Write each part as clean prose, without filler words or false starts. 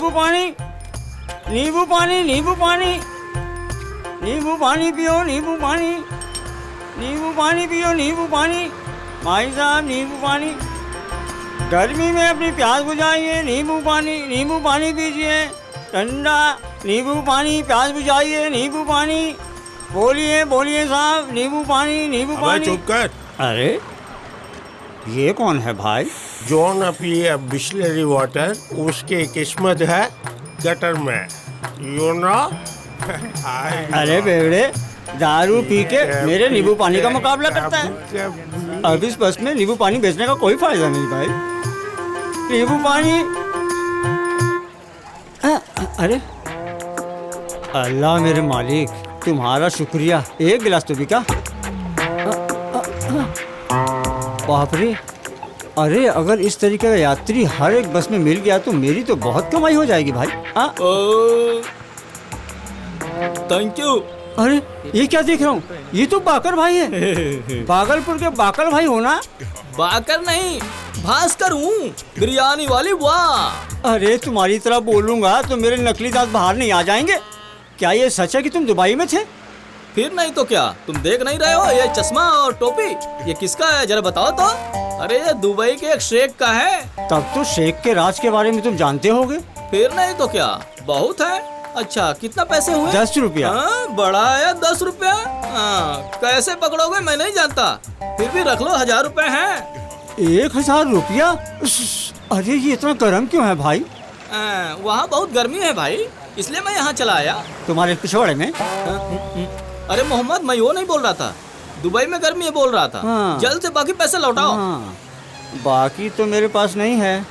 नींबू पानी, नींबू पानी, नींबू पानी, नींबू पानी पियो, नींबू पानी, नींबू पानी पियो, नींबू पानी। भाई साहब नींबू पानी, गर्मी में अपनी प्यास बुझाइए, नींबू पानी पीजिए, ठंडा नींबू पानी, प्यास बुझाइए, नींबू पानी। बोलिए बोलिए साहब, नींबू पानी। चुप कर। अरे ये कौन है भाई? जो न पिए बिस्लरी वाटर उसकी किस्मत है गटर में, यू नो। अरे बेवड़े, दारू पी के मेरे नींबू पानी का मुकाबला करता है। अब इस बस में नींबू पानी बेचने का कोई फायदा नहीं भाई। नींबू पानी। अरे अल्लाह मेरे मालिक, तुम्हारा शुक्रिया। एक गिलास तो भी क्या? बाप रे। अरे अगर इस तरीके का यात्री हर एक बस में मिल गया तो मेरी तो बहुत कमाई हो जाएगी भाई। Thank you. अरे ये क्या देख रहा हूँ? ये तो बाकर भाई है। भागलपुर के बाकर भाई हो ना? बाकर नहीं, भास्कर हूँ, बिरयानी वाली। वाह। अरे तुम्हारी तरह बोलूंगा तो मेरे नकली दांत बाहर नहीं आ जाएंगे? क्या ये सच है कि तुम दुबई में थे? फिर नहीं तो क्या, तुम देख नहीं रहे हो ये चश्मा और टोपी? ये किसका है जरा बताओ तो। अरे ये दुबई के एक शेख का है। तब तो शेख के राज के बारे में तुम जानते होगे। फिर नहीं तो क्या, बहुत है। अच्छा कितना पैसे हुए? 10 रुपया। बड़ा आया 10 रुपया। कैसे पकड़ोगे मैं नहीं जानता, फिर भी रख लो, 1000 रुपए हैं। 1000 रुपया? अरे ये इतना गर्म क्यों है भाई? वहाँ बहुत गर्मी है भाई, इसलिए मैं यहाँ चला आया। तुम्हारे पिछवाड़े में? अरे मोहम्मद, मैं वो नहीं बोल रहा था, दुबई में गर्मी है बोल रहा था। जल्द से बाकी पैसे लौटाओ। बाकी तो मेरे पास नहीं है,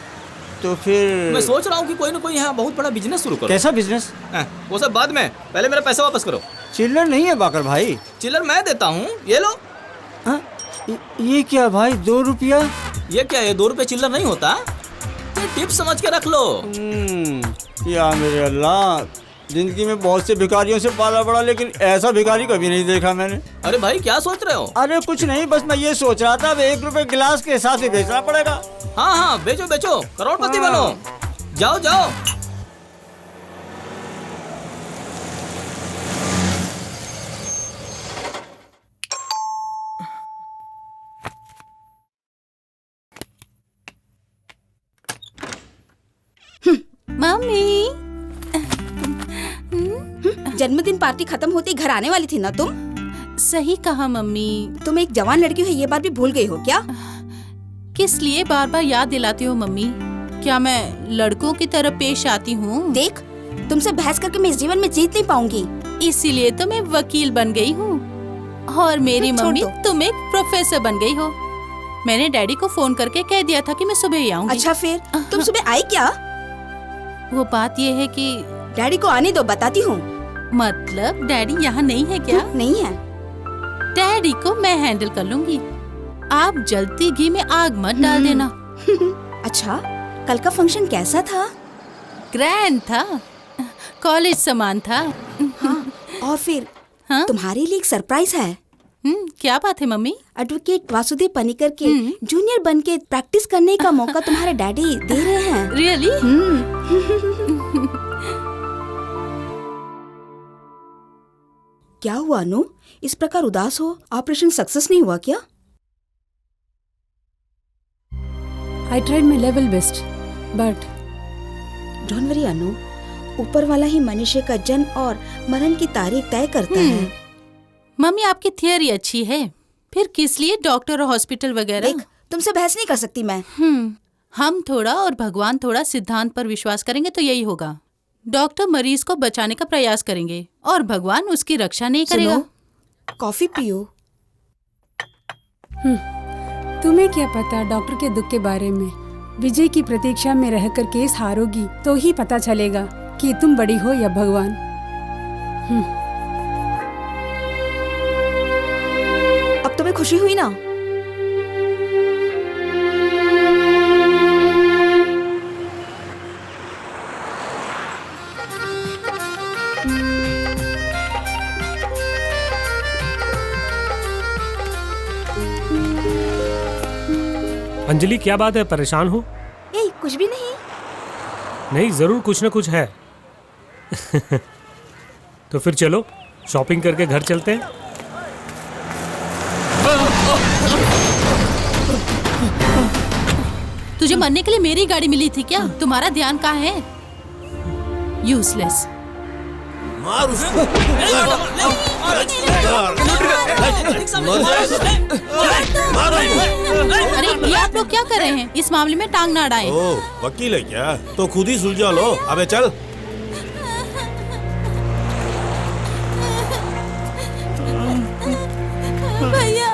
तो फिर मैं सोच रहा हूँ कि कोई ना कोई यहाँ बहुत बड़ा बिजनेस शुरू करो। कैसा बिजनेस? वो सब बाद में, पहले मेरा पैसा वापस करो। चिल्लर नहीं है बाकर भाई? चिल्लर मैं देता हूँ, ये लो। ये क्या भाई, 2 रुपया? ये क्या है, 2 रुपये चिल्लर नहीं होता? ये टिप समझ के रख लो। या मेरे अल्लाह, जिंदगी में बहुत से भिखारियों से पाला पड़ा, लेकिन ऐसा भिखारी कभी नहीं देखा मैंने। अरे भाई क्या सोच रहे हो? अरे कुछ नहीं, बस मैं ये सोच रहा था अब 1 रुपए गिलास के हिसाब से बेचना पड़ेगा। हाँ बेचो बेचो, करोड़पति बनो। जाओ जाओ। मम्मी, जन्मदिन पार्टी खत्म होते ही घर आने वाली थी ना तुम? सही कहा मम्मी। तुम एक जवान लड़की हो, ये बात भी भूल गई हो क्या? किस लिए बार बार याद दिलाती हो मम्मी? क्या मैं लड़कों की तरह पेश आती हूँ? देख, तुमसे बहस करके मैं इस जीवन में जीत नहीं पाऊंगी। इसीलिए तो मैं वकील बन गई हूँ और मेरी मम्मी तुम एक प्रोफेसर बन गई हो। मैंने डैडी को फोन करके कह दिया था कि मैं सुबह ही आऊंगी। अच्छा फिर तुम सुबह आई क्या? वो बात ये है कि डैडी को आने दो, बताती हूँ। मतलब डैडी यहाँ नहीं है क्या? नहीं है। डैडी को मैं हैंडल कर लूंगी, आप जलती घी में आग मत डाल देना। अच्छा, कल का फंक्शन कैसा था? ग्रैंड था, कॉलेज समान था। हाँ, और फिर तुम्हारे लिए एक सरप्राइज है। क्या बात है मम्मी? एडवोकेट वासुदेव पनिकर के जूनियर बन के प्रैक्टिस करने का मौका तुम्हारे डैडी दे रहे हैं। रियली? क्या हुआ अनु, इस प्रकार उदास हो? ऑपरेशन सक्सेस नहीं हुआ क्या? I tried my level best, but don't worry Anu, ऊपर वाला ही मनुष्य का जन्म और मरण की तारीख तय करता है। मम्मी आपकी थियरी अच्छी है, फिर किस लिए डॉक्टर और हॉस्पिटल वगैरह? देख, तुमसे बहस नहीं कर सकती मैं। हम थोड़ा और भगवान थोड़ा सिद्धांत पर विश्वास करेंगे तो यही होगा। डॉक्टर मरीज को बचाने का प्रयास करेंगे और भगवान उसकी रक्षा नहीं करेगा। कॉफी पियो। तुम्हें क्या पता डॉक्टर के दुख के बारे में? विजय की प्रतीक्षा में रहकर केस हारोगी तो ही पता चलेगा कि तुम बड़ी हो या भगवान। अब तुम्हें खुशी हुई ना? अंजलि क्या बात है, परेशान हो? कुछ भी नहीं। नहीं, जरूर कुछ ना कुछ है। तो फिर चलो शॉपिंग करके घर चलते हैं। तुझे मरने के लिए मेरी गाड़ी मिली थी क्या? तुम्हारा ध्यान कहाँ है? यूजलेस। मार उसको। अरे ये आप लोग क्या कर रहे हैं? इस मामले में टांग ना अड़ाएं। ओ, वकील है क्या? तो खुद ही सुलझा लो। अबे चल। भैया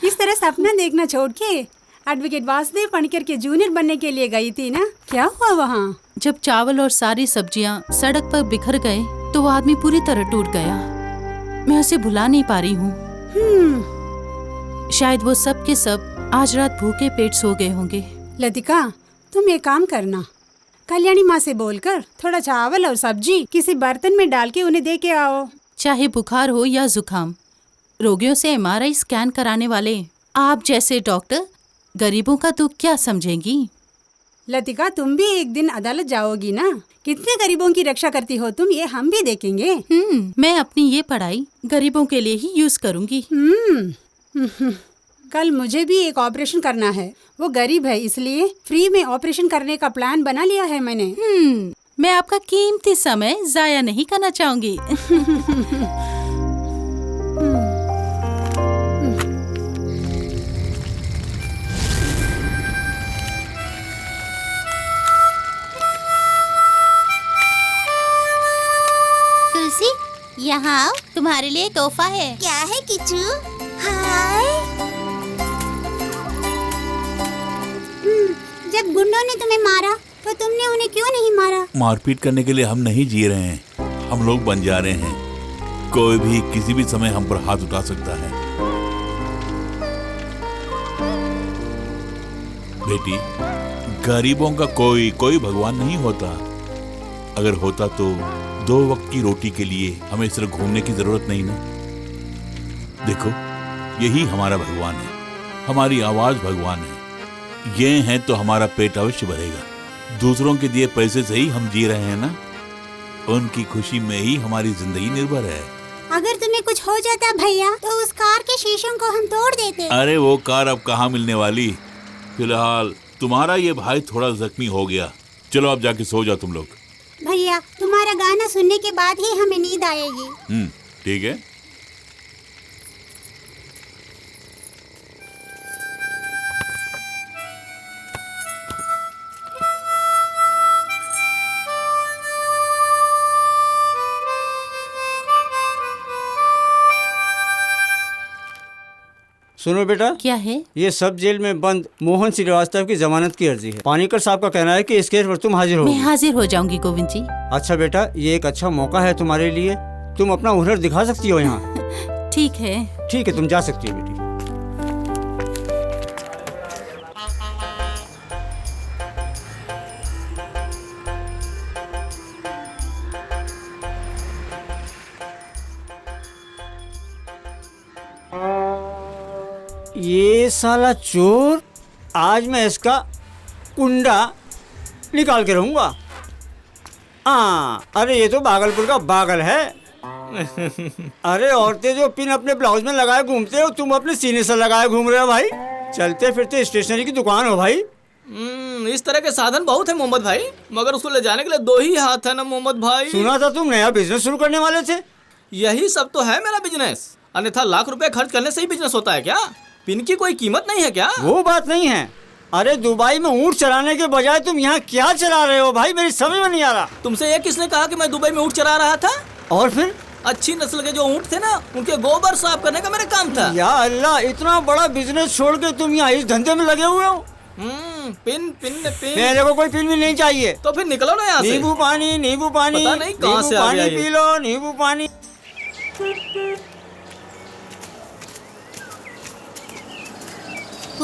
इस तरह सपना देखना छोड़ के एडवोकेट वासुदेव पणकर के जूनियर बनने के लिए गई थी ना? क्या हुआ वहाँ? जब चावल और सारी सब्जियां सड़क पर बिखर गए तो वो आदमी पूरी तरह टूट गया। मैं उसे भुला नहीं पा रही हूँ। शायद वो सब के सब आज रात भूखे पेट सो गए होंगे। लतिका, तुम एक काम करना, कल्याणी माँ से बोलकर थोड़ा चावल और सब्जी किसी बर्तन में डाल के उन्हें दे के आओ। चाहे बुखार हो या जुकाम, रोगियों से MRI स्कैन कराने वाले आप जैसे डॉक्टर गरीबों का दुख क्या समझेंगी? लतिका, तुम भी एक दिन अदालत जाओगी ना? कितने गरीबों की रक्षा करती हो तुम, ये हम भी देखेंगे। मैं अपनी ये पढ़ाई गरीबों के लिए ही यूज करूंगी। कल मुझे भी एक ऑपरेशन करना है। वो गरीब है इसलिए फ्री में ऑपरेशन करने का प्लान बना लिया है मैंने। मैं आपका कीमती समय जाया नहीं करना चाहूंगी। तुलसी, यहाँ आओ, तुम्हारे लिए तोहफा है। क्या है किचू? हाय। जब गुंडों ने तुम्हें मारा तो तुमने उन्हें क्यों नहीं मारा? मारपीट करने के लिए हम नहीं जी रहे हैं, हम लोग बन जा रहे हैं। कोई भी किसी भी समय हम पर हाथ उठा सकता है। बेटी, गरीबों का कोई भगवान नहीं होता। अगर होता तो 2 वक्त की रोटी के लिए हमें सिर्फ घूमने की जरूरत नहीं ना। देखो, यही हमारा भगवान है, हमारी आवाज भगवान है। ये हैं तो हमारा पेट अवश्य भरेगा। दूसरों के दिए पैसे से ही हम जी रहे हैं ना। उनकी खुशी में ही हमारी जिंदगी निर्भर है। अगर तुम्हें कुछ हो जाता भैया तो उस कार के शीशों को हम तोड़ देते। अरे वो कार अब कहाँ मिलने वाली। फिलहाल तुम्हारा ये भाई थोड़ा जख्मी हो गया। चलो अब जाके सो जाओ तुम लोग। भैया, तुम्हारा गाना सुनने के बाद ही हमें नींद आएगी। ठीक है। सुनो बेटा, क्या है? ये सब जेल में बंद मोहन श्रीवास्तव की जमानत की अर्जी है। पानीकर साहब का कहना है कि इस केस पर तुम हाजिर हो। मैं हाजिर हो जाऊंगी गोविंद जी। अच्छा बेटा, ये एक अच्छा मौका है तुम्हारे लिए। तुम अपना हुनर दिखा सकती हो यहाँ। ठीक है। ठीक है, तुम जा सकती हो बेटी। ये साला चोर, आज मैं इसका कुंडा निकाल के रहूंगा। अरे ये तो भागलपुर का बागल है। अरे औरतें जो पिन अपने ब्लाउज में लगाए घूमते हो, तुम अपने सीने से लगाए घूम रहे हो भाई। चलते फिरते स्टेशनरी की दुकान हो भाई। इस तरह के साधन बहुत है मोहम्मद भाई, मगर उसको ले जाने के लिए 2 ही हाथ है ना मोहम्मद भाई। सुना था तुम नया बिजनेस शुरू करने वाले थे। यही सब तो है मेरा बिजनेस, अन्यथा लाख रुपए खर्च करने से ही बिजनेस होता है क्या? पिन की कोई कीमत नहीं है क्या? वो बात नहीं है। अरे दुबई में ऊँट चराने के बजाय तुम यहाँ क्या चला रहे हो भाई, मेरी समझ में नहीं आ रहा। तुमसे ये किसने कहा कि मैं दुबई में ऊँट चरा रहा था? और फिर अच्छी नस्ल के जो ऊँट थे ना, उनके गोबर साफ करने का मेरा काम था। या अल्लाह, इतना बड़ा बिजनेस छोड़ के तुम यहाँ इस धंधे में लगे हुए हो। पिन पिन पिन मेरे को कोई पिन भी नहीं चाहिए। तो फिर निकलो ना यहाँ से। नींबू पानी, नींबू पानी, पता नहीं कहाँ से आ गया ये। पी लो नींबू पानी।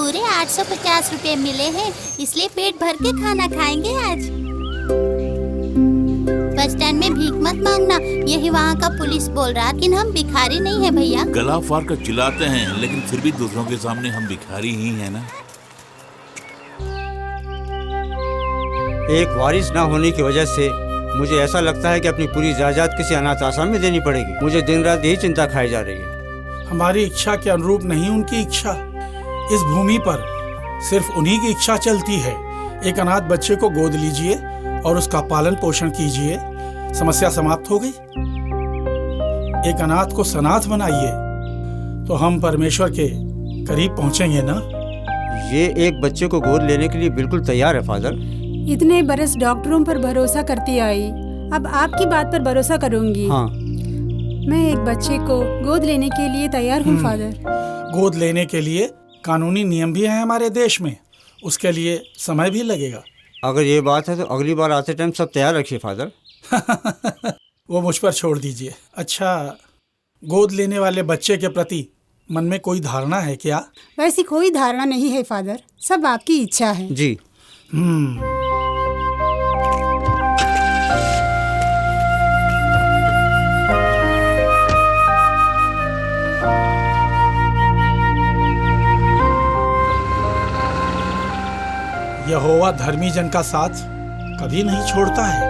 पूरे 850 रुपए मिले हैं, इसलिए पेट भर के खाना खाएंगे आज। बस स्टैंड में भीख मत मांगना, यही वहाँ का पुलिस बोल रहा, लेकिन हम भिखारी नहीं है भैया। गला फाड़ कर चिल्लाते हैं, लेकिन फिर भी दूसरों के सामने हम भिखारी ही हैं ना। एक वारिस ना होने की वजह से मुझे ऐसा लगता है कि अपनी पूरी जायदाद किसी अनाथ आश्रम में देनी पड़ेगी। मुझे दिन रात यही चिंता खाई जा रही है। हमारी इच्छा के अनुरूप नहीं उनकी इच्छा। इस भूमि पर सिर्फ उन्हीं की इच्छा चलती है। एक अनाथ बच्चे को गोद लीजिए और उसका पालन पोषण कीजिए, समस्या समाप्त हो गई। एक अनाथ को सनाथ बनाइए तो हम परमेश्वर के करीब पहुंचेंगे ना। ये एक बच्चे को गोद लेने के लिए बिल्कुल तैयार है फादर। इतने बरस डॉक्टरों पर भरोसा करती आई, अब आपकी बात पर भरोसा करूंगी। हाँ। मैं एक बच्चे को गोद लेने के लिए तैयार हूँ फादर। गोद लेने के लिए कानूनी नियम भी हैं हमारे देश में, उसके लिए समय भी लगेगा। अगर ये बात है तो अगली बार आते टाइम सब तैयार रखिए फादर। वो मुझ पर छोड़ दीजिए। अच्छा, गोद लेने वाले बच्चे के प्रति मन में कोई धारणा है क्या? वैसी कोई धारणा नहीं है फादर, सब आपकी इच्छा है। जी। यहोवा धर्मी जन का साथ कभी नहीं छोड़ता है।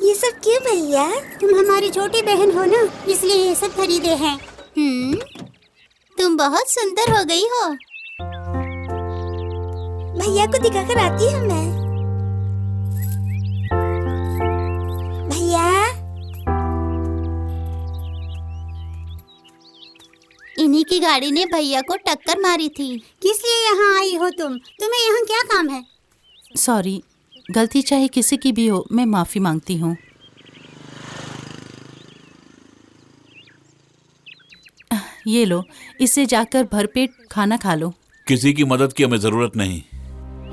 ये सब क्यों भैया? तुम हमारी छोटी बहन हो ना, इसलिए ये सब खरीदे हैं। तुम बहुत सुंदर हो गई हो। भैया को दिखाकर आती हूँ मैं। भैया, इन्हीं की गाड़ी ने भैया को टक्कर मारी थी। किस लिए यहाँ आई हो तुम? तुम्हें यहाँ क्या काम है? सॉरी, गलती चाहे किसी की भी हो, मैं माफी मांगती हूँ। ये लो, इससे जाकर भरपेट खाना खा लो। किसी की मदद की हमें जरूरत नहीं।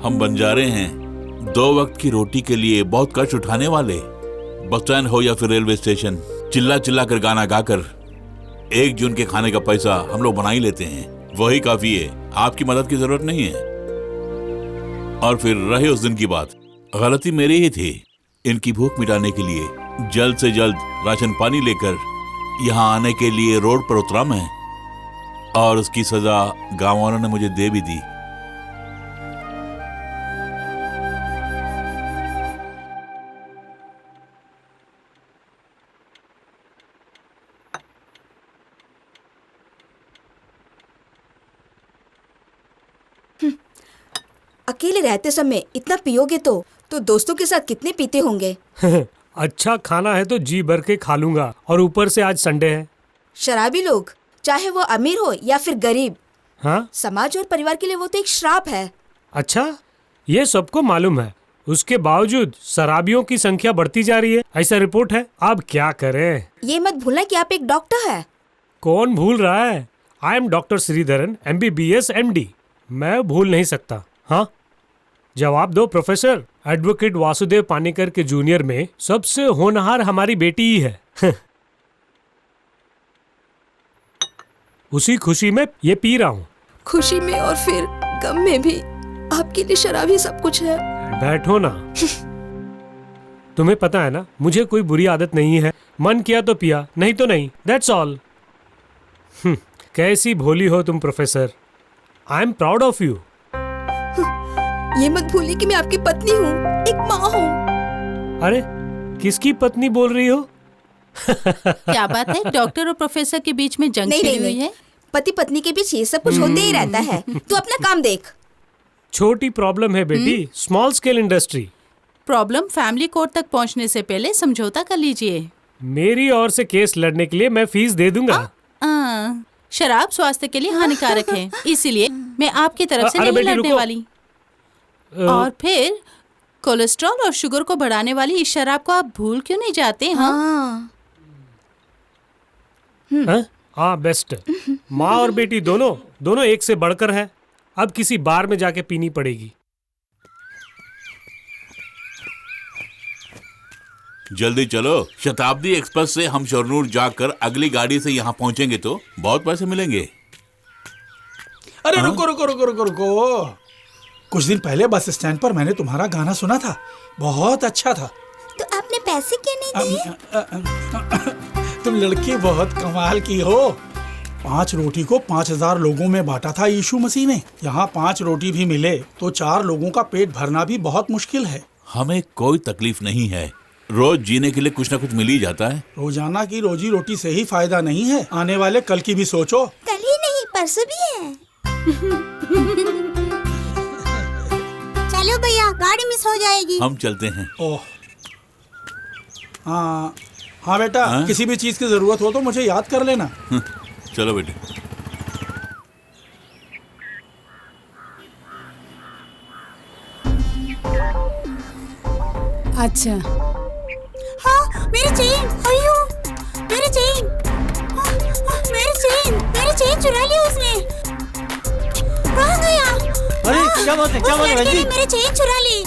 हम बंजारे हैं, 2 वक्त की रोटी के लिए बहुत कष्ट उठाने वाले। बस स्टैंड हो या फिर रेलवे स्टेशन, चिल्ला चिल्ला कर गाना गाकर 1 जून के खाने का पैसा हम लोग बना ही लेते हैं। वही काफी है, आपकी मदद की जरूरत नहीं है। और फिर रहे उस दिन की बात, गलती मेरी ही थी। इनकी भूख मिटाने के लिए जल्द से जल्द राशन पानी लेकर यहाँ आने के लिए रोड पर उतरा मैं, और उसकी सजा गांव वालों ने मुझे दे भी दी। अकेले रहते समय इतना पियोगे तो दोस्तों के साथ कितने पीते होंगे? अच्छा खाना है तो जी भर के खा लूंगा, और ऊपर से आज संडे है। शराबी लोग, चाहे वो अमीर हो या फिर गरीब, हाँ, समाज और परिवार के लिए वो तो एक श्राप है। अच्छा, ये सबको मालूम है, उसके बावजूद शराबियों की संख्या बढ़ती जा रही है, ऐसा रिपोर्ट है। अब क्या करें? ये मत भूलना कि आप एक डॉक्टर हैं। कौन भूल रहा है? I am doctor Sreedharan, MBBS MD। मैं भूल नहीं सकता। हाँ, जवाब दो प्रोफेसर। एडवोकेट वासुदेव पानीकर के जूनियर में सबसे होनहार हमारी बेटी ही है। उसी खुशी में ये पी रहा हूँ। खुशी में और फिर गम में भी आपके लिए शराब ही सब कुछ है। बैठो ना। तुम्हें पता है ना, मुझे कोई बुरी आदत नहीं है। मन किया तो पिया, नहीं तो नहीं। That's all. कैसी भोली हो तुम professor. I am proud of you. ये मत भूलिए कि मैं आपकी पत्नी हूँ, एक माँ हूँ। अरे, किसकी पत्नी बोल रही हो? क्या बात है, डॉक्टर और प्रोफेसर के बीच में जंग छिड़ी हुई है? पति पत्नी के बीच ये सब कुछ होते ही रहता है। तू अपना काम देख। छोटी प्रॉब्लम है बेटी, small scale industry. Problem family court तक पहुंचने से पहले समझौता कर लीजिए। मेरी ओर से केस लड़ने के लिए मैं फीस दे दूंगा। शराब स्वास्थ्य के लिए हानिकारक है, इसीलिए मैं आपकी तरफ से नहीं लड़ने वाली। और फिर कोलेस्ट्रॉल और शुगर को बढ़ाने वाली इस शराब को आप भूल क्यों नहीं जाते? हाँ, बेस्ट। माँ और बेटी दोनों एक से बढ़कर है। अब किसी बार में जाके पीनी पड़ेगी। जल्दी चलो, शताब्दी एक्सप्रेस से हम शरनूर जाकर अगली गाड़ी से यहाँ पहुँचेंगे तो बहुत पैसे मिलेंगे। अरे रुको रुको रुको रुको रुको, कुछ दिन पहले बस स्टैंड पर मैंने तुम्हारा गाना सुना था, बहुत अच्छा था। तो आपने पैसे क्यों नहीं दिए? तुम लड़की बहुत कमाल की हो। 5 रोटी को 5000 लोगों में बांटा था यीशु मसीह ने। यहाँ 5 रोटी भी मिले तो 4 लोगों का पेट भरना भी बहुत मुश्किल है। हमें कोई तकलीफ नहीं है, रोज जीने के लिए कुछ ना कुछ मिल ही जाता है। रोजाना की रोजी रोटी से ही फायदा नहीं है, आने वाले कल की भी सोचो। कल ही नहीं, परसों भी है। चलो भैया, गाड़ी मिस हो जाएगी। हम चलते हैं। ओह हाँ बेटा, किसी भी चीज की जरूरत हो तो मुझे याद कर लेना। चलो बेटे। अच्छा, हाँ, मेरी चेन, अयो, मेरी चेन, मेरी चेन चुरा ली उसने। कहाँ गया? अरे क्या बात है, क्या बात है भाई? मेरी चेन चुरा ली।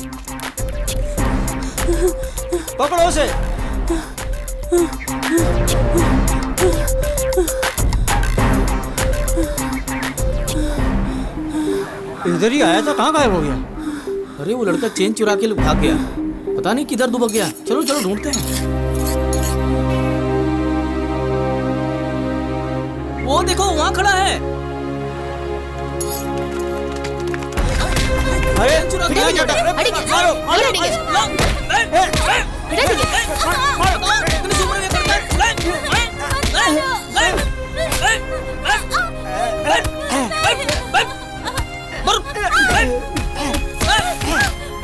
पकड़ो उसे। इधर ही आया था, कहाँ गायब हो गया? अरे वो लड़का चेन चुरा के भाग गया, पता नहीं किधर दुबक गया। चलो चलो ढूंढते हैं। वो देखो वहाँ खड़ा है। अरे चुरा के मारो मारो इतनी सुपर में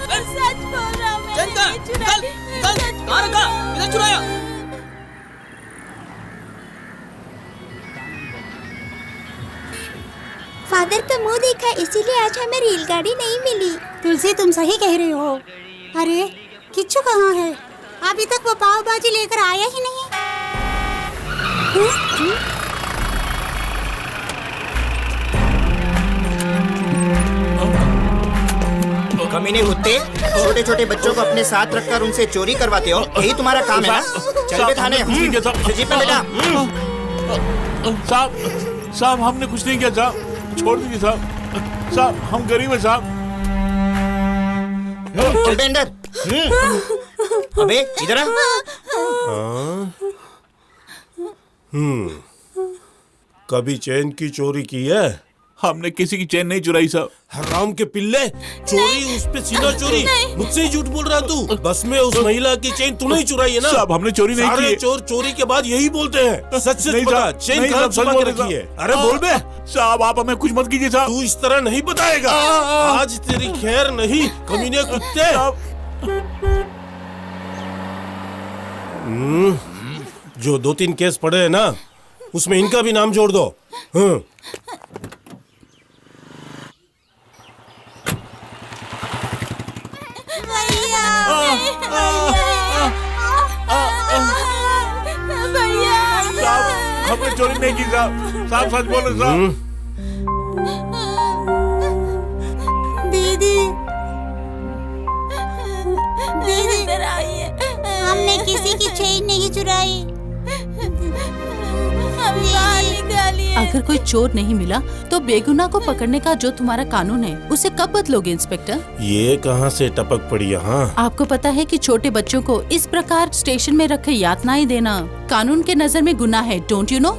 करता सच बोल रहा हूँ, कहाँ रखा? किधर चुराया? फादर का मुंह देखा, इसीलिए आज हमें रेलगाड़ी नहीं मिली। तुलसी, तुम सही कह रही हो। अरे किच्चू कहाँ है? अभी तक वो पाव भाजी लेकर आया ही नहीं। कमीने कुत्ते, छोटे छोटे बच्चों को अपने साथ रखकर उनसे चोरी करवाते हो, यही तुम्हारा काम है ना? चल बे थाने। जीप में बेटा। साहब हमने कुछ नहीं किया साहब, छोड़ दीजिए साहब। साहब हम गरीब हैं साहब। चल बे अंदर। अबे इधर आ। कभी चैन की चोरी की है? हमने किसी की चैन नहीं चुराई साहब। हराम के पिल्ले, चोरी उस पे सीना चोरी। मुझसे ही झूठ बोल रहा तू। बस में उस महिला की चेन तूने ही चुराई है ना? साहब हमने चोरी नहीं की। सारे चोर चोरी के बाद यही बोलते हैं। सच सच बता, चेन कहाँ छुपा के रखी है? अरे बोल बे साहब, आप हमें कुछ मत कीजिए साहब। तू इस तरह नहीं बताएगा। आज तेरी खैर नहीं, कमीने कुत्ते। जो 2-3 केस पड़े हैं ना, उसमें इनका भी नाम जोड़ दो। साहब हमने चोरी नहीं की साहब। साहब सच बोलो साहब। दीदी, दीदी इधर आइए। हमने किसी की चेन नहीं चुराई। अगर कोई चोर नहीं मिला तो बेगुनाह को पकड़ने का जो तुम्हारा कानून है उसे कब बदलोगे इंस्पेक्टर? ये कहाँ से टपक पड़ी यहाँ? आपको पता है कि छोटे बच्चों को इस प्रकार स्टेशन में रखे यातनाएं देना कानून के नजर में गुनाह है, डोंट यू नो?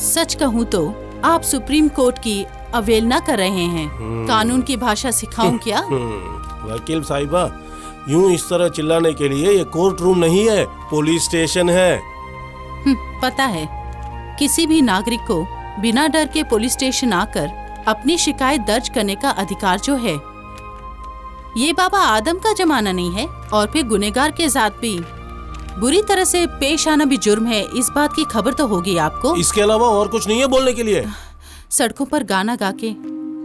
सच कहूँ तो आप सुप्रीम कोर्ट की अवहेलना कर रहे हैं। कानून की भाषा सिखाऊं क्या? वकील साहिबा, यूं इस तरह चिल्लाने के लिए ये कोर्ट रूम नहीं है, पुलिस स्टेशन है। पता है, किसी भी नागरिक को बिना डर के पुलिस स्टेशन आकर अपनी शिकायत दर्ज करने का अधिकार जो है, ये बाबा आदम का जमाना नहीं है। और फिर गुनहगार के साथ भी बुरी तरह से पेश आना भी जुर्म है, इस बात की खबर तो होगी आपको। इसके अलावा और कुछ नहीं है बोलने के लिए? सड़कों पर गाना गा के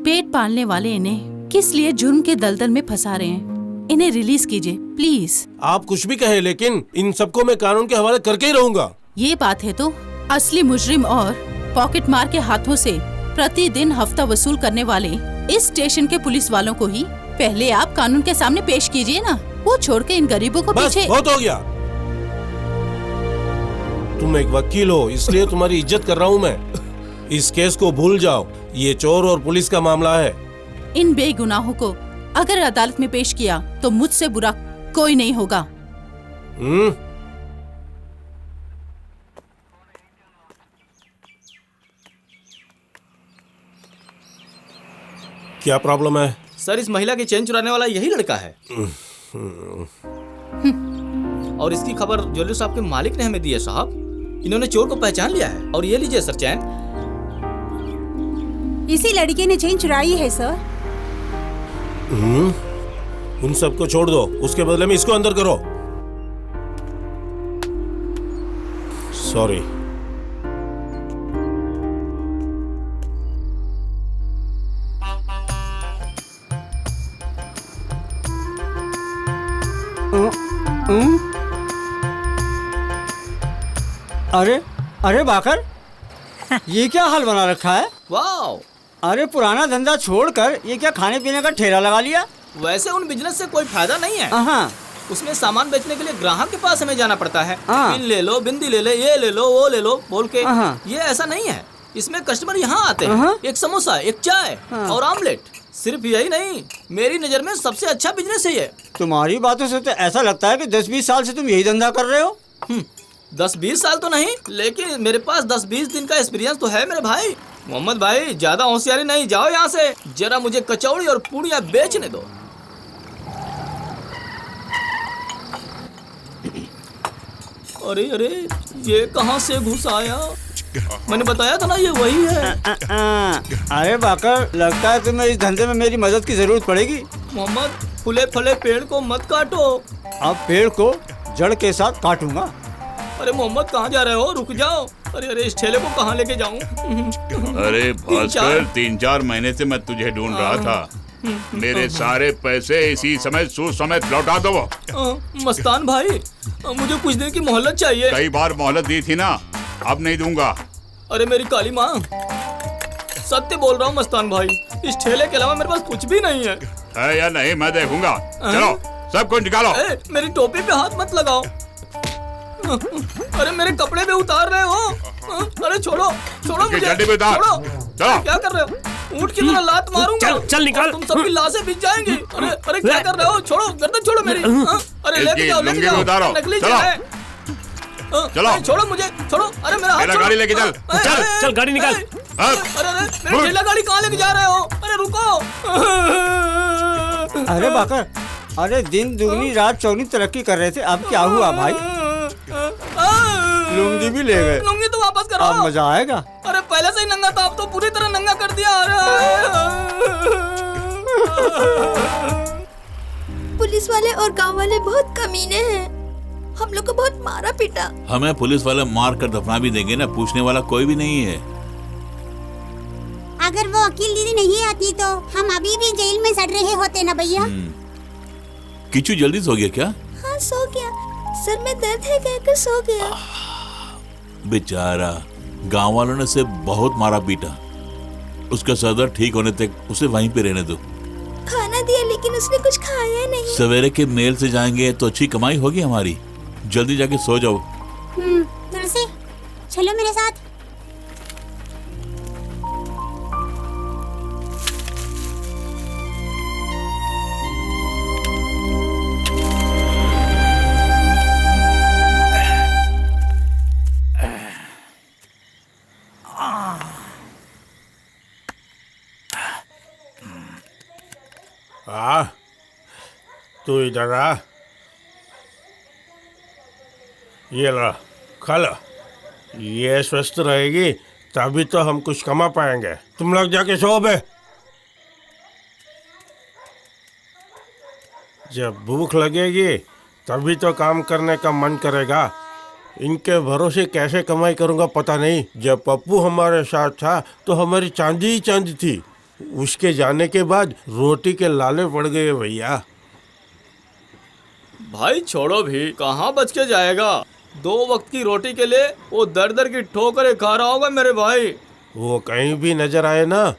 पेट पालने वाले इन्हें किस लिए जुर्म के दलदल में फंसा रहे हैं? इन्हें रिलीज कीजिए प्लीज। आप कुछ भी कहे, लेकिन इन सबको मैं कानून के हवाले करके ही रहूंगा। ये बात है तो असली मुजरिम और पॉकेट मार के हाथों से प्रतिदिन हफ्ता वसूल करने वाले इस स्टेशन के पुलिस वालों को ही पहले आप कानून के सामने पेश कीजिए ना। वो छोड़ के इन गरीबों को बस पीछे। बहुत हो गया। तुम एक वकील हो, इसलिए तुम्हारी इज्जत कर रहा हूँ मैं। इस केस को भूल जाओ। ये चोर और पुलिस का मामला है। इन बेगुनाहों को अगर अदालत में पेश किया तो मुझसे बुरा कोई नहीं होगा। क्या प्रॉब्लम है? सर, इस महिला की चेन चुराने वाला यही लड़का है। और इसकी खबर ज्वेलरी शॉप के मालिक ने हमें दी है साहब। इन्होंने चोर को पहचान लिया है। और ये लीजिए सर चैन। इसी लड़के ने चेन चुराई है सर। उन सबको छोड़ दो, उसके बदले में इसको अंदर करो। सॉरी। अरे अरे बाकर, ये क्या हाल बना रखा है? वाओ! अरे पुराना धंधा छोड़कर ये क्या खाने पीने का ठेला लगा लिया? वैसे उन बिजनेस से कोई फायदा नहीं है। हाँ। उसमें सामान बेचने के लिए ग्राहक के पास हमें जाना पड़ता है। हाँ। पिन ले लो, बिंदी ले ले, ये ले लो, वो ले लो बोल के। हाँ। ये ऐसा नहीं है। इसमें कस्टमर यहाँ आते हैं। हाँ। एक समोसा, एक चाय और आमलेट। सिर्फ यही नहीं, मेरी नजर में सबसे अच्छा बिजनेस है ये। तुम्हारी बातों से तो ऐसा लगता है कि 10-20 साल से तुम यही धंधा कर रहे हो। 10-20 साल तो नहीं, लेकिन मेरे पास 10-20 दिन का एक्सपीरियंस तो है मेरे भाई। मोहम्मद भाई, ज्यादा होशियारी नहीं, जाओ यहाँ से। जरा मुझे कचौड़ी और पूड़ियाँ बेचने दो। अरे अरे, ये कहाँ से घुस आया? मैंने बताया था ना ये वही है। अरे बाकर, लगता है तुम्हें इस धंधे में मेरी मदद की जरूरत पड़ेगी। मोहम्मद, फूले फले पेड़ को मत काटो। अब पेड़ को जड़ के साथ काटूंगा। अरे मोहम्मद, कहाँ जा रहे हो? रुक जाओ। अरे अरे, इस ठेले को कहाँ लेके जाऊँ? अरे भास्कर, 3-4 महीने से मैं तुझे ढूंढ रहा था। मेरे सारे पैसे इसी समय सूद समेत लौटा दो। मस्तान भाई, मुझे कुछ दिन की मोहलत चाहिए। कई बार मोहलत दी थी ना, अब नहीं दूंगा। अरे मेरी काली माँ, सत्य बोल रहा हूँ मस्तान भाई, इस ठेले के अलावा मेरे पास कुछ भी नहीं है या नहीं मैं देखूंगा। चलो सब कुछ निकालो। मेरी टोपी पे हाथ मत लगाओ। अरे मेरे कपड़े पे उतार रहे हो। अरे छोड़ो छोड़ो मुझे। चड्डी पे उतार। चलो। क्या कर रहे हो? ऊँट की तरह लात मारूंगा। चल निकाल। तुम सबकी लाशें बिछ जाएंगी। अरे अरे, क्या कर रहे हो? छोड़ो, गर्दन छोड़ो मेरी। अरे लेके जाओ, लेके जाओ। नकली है। चलो छोड़ो मुझे, छोड़ो। अरे मेरा हाथ गाड़ी लेके चल। चल गाड़ी निकाल। अरे मेरी ठेला गाड़ी कहाँ लेके जा रहे हो? अरे रुको। अरे बाकर, अरे दिन दुगनी रात चौगनी तरक्की कर रहे थे, अब क्या हुआ भाई? लुंगी भी ले गए। लुंगी तो वापस करो। अब मजा आएगा। अरे पहले से ही नंगा था, अब तो पूरी तरह नंगा कर दिया। पुलिस वाले और गांव वाले बहुत कमीने हैं। हम लोग को बहुत मारा पीटा। हमें पुलिस वाले मार कर दफना भी देंगे ना, पूछने वाला कोई भी नहीं है। अगर वो वकील दीदी नहीं आती तो हम अभी भी जेल में सड़ रहे होते ना भैया। किचू जल्दी सो गया क्या? हाँ सो गया, सर में दर्द है कहकर सो गया। बेचारा, गांव वालों ने उसे बहुत मारा पीटा। उसका सर दर्द ठीक होने तक उसे वहीं पे रहने दो। खाना दिया लेकिन उसने कुछ खाया नहीं। सवेरे के मेल से जाएंगे तो अच्छी कमाई होगी हमारी। जल्दी जाके सो जाओ। तुलसी, चलो मेरे साथ। तू इधर आ। ये ला, खा ला। ये स्वस्थ रहेगी तभी तो हम कुछ कमा पाएंगे। तुम लोग जाके सो बे। जब भूख लगेगी तभी तो काम करने का मन करेगा। इनके भरोसे कैसे कमाई करूंगा पता नहीं। जब पप्पू हमारे साथ था तो हमारी चांदी ही चांदी थी। उसके जाने के बाद रोटी के लाले पड़ गए भैया। भाई छोड़ो भी, कहाँ बच के जाएगा? 2 वक्त की रोटी के लिए वो दर दर की ठोकरें खा रहा होगा मेरे भाई। वो कहीं भी नजर आए ना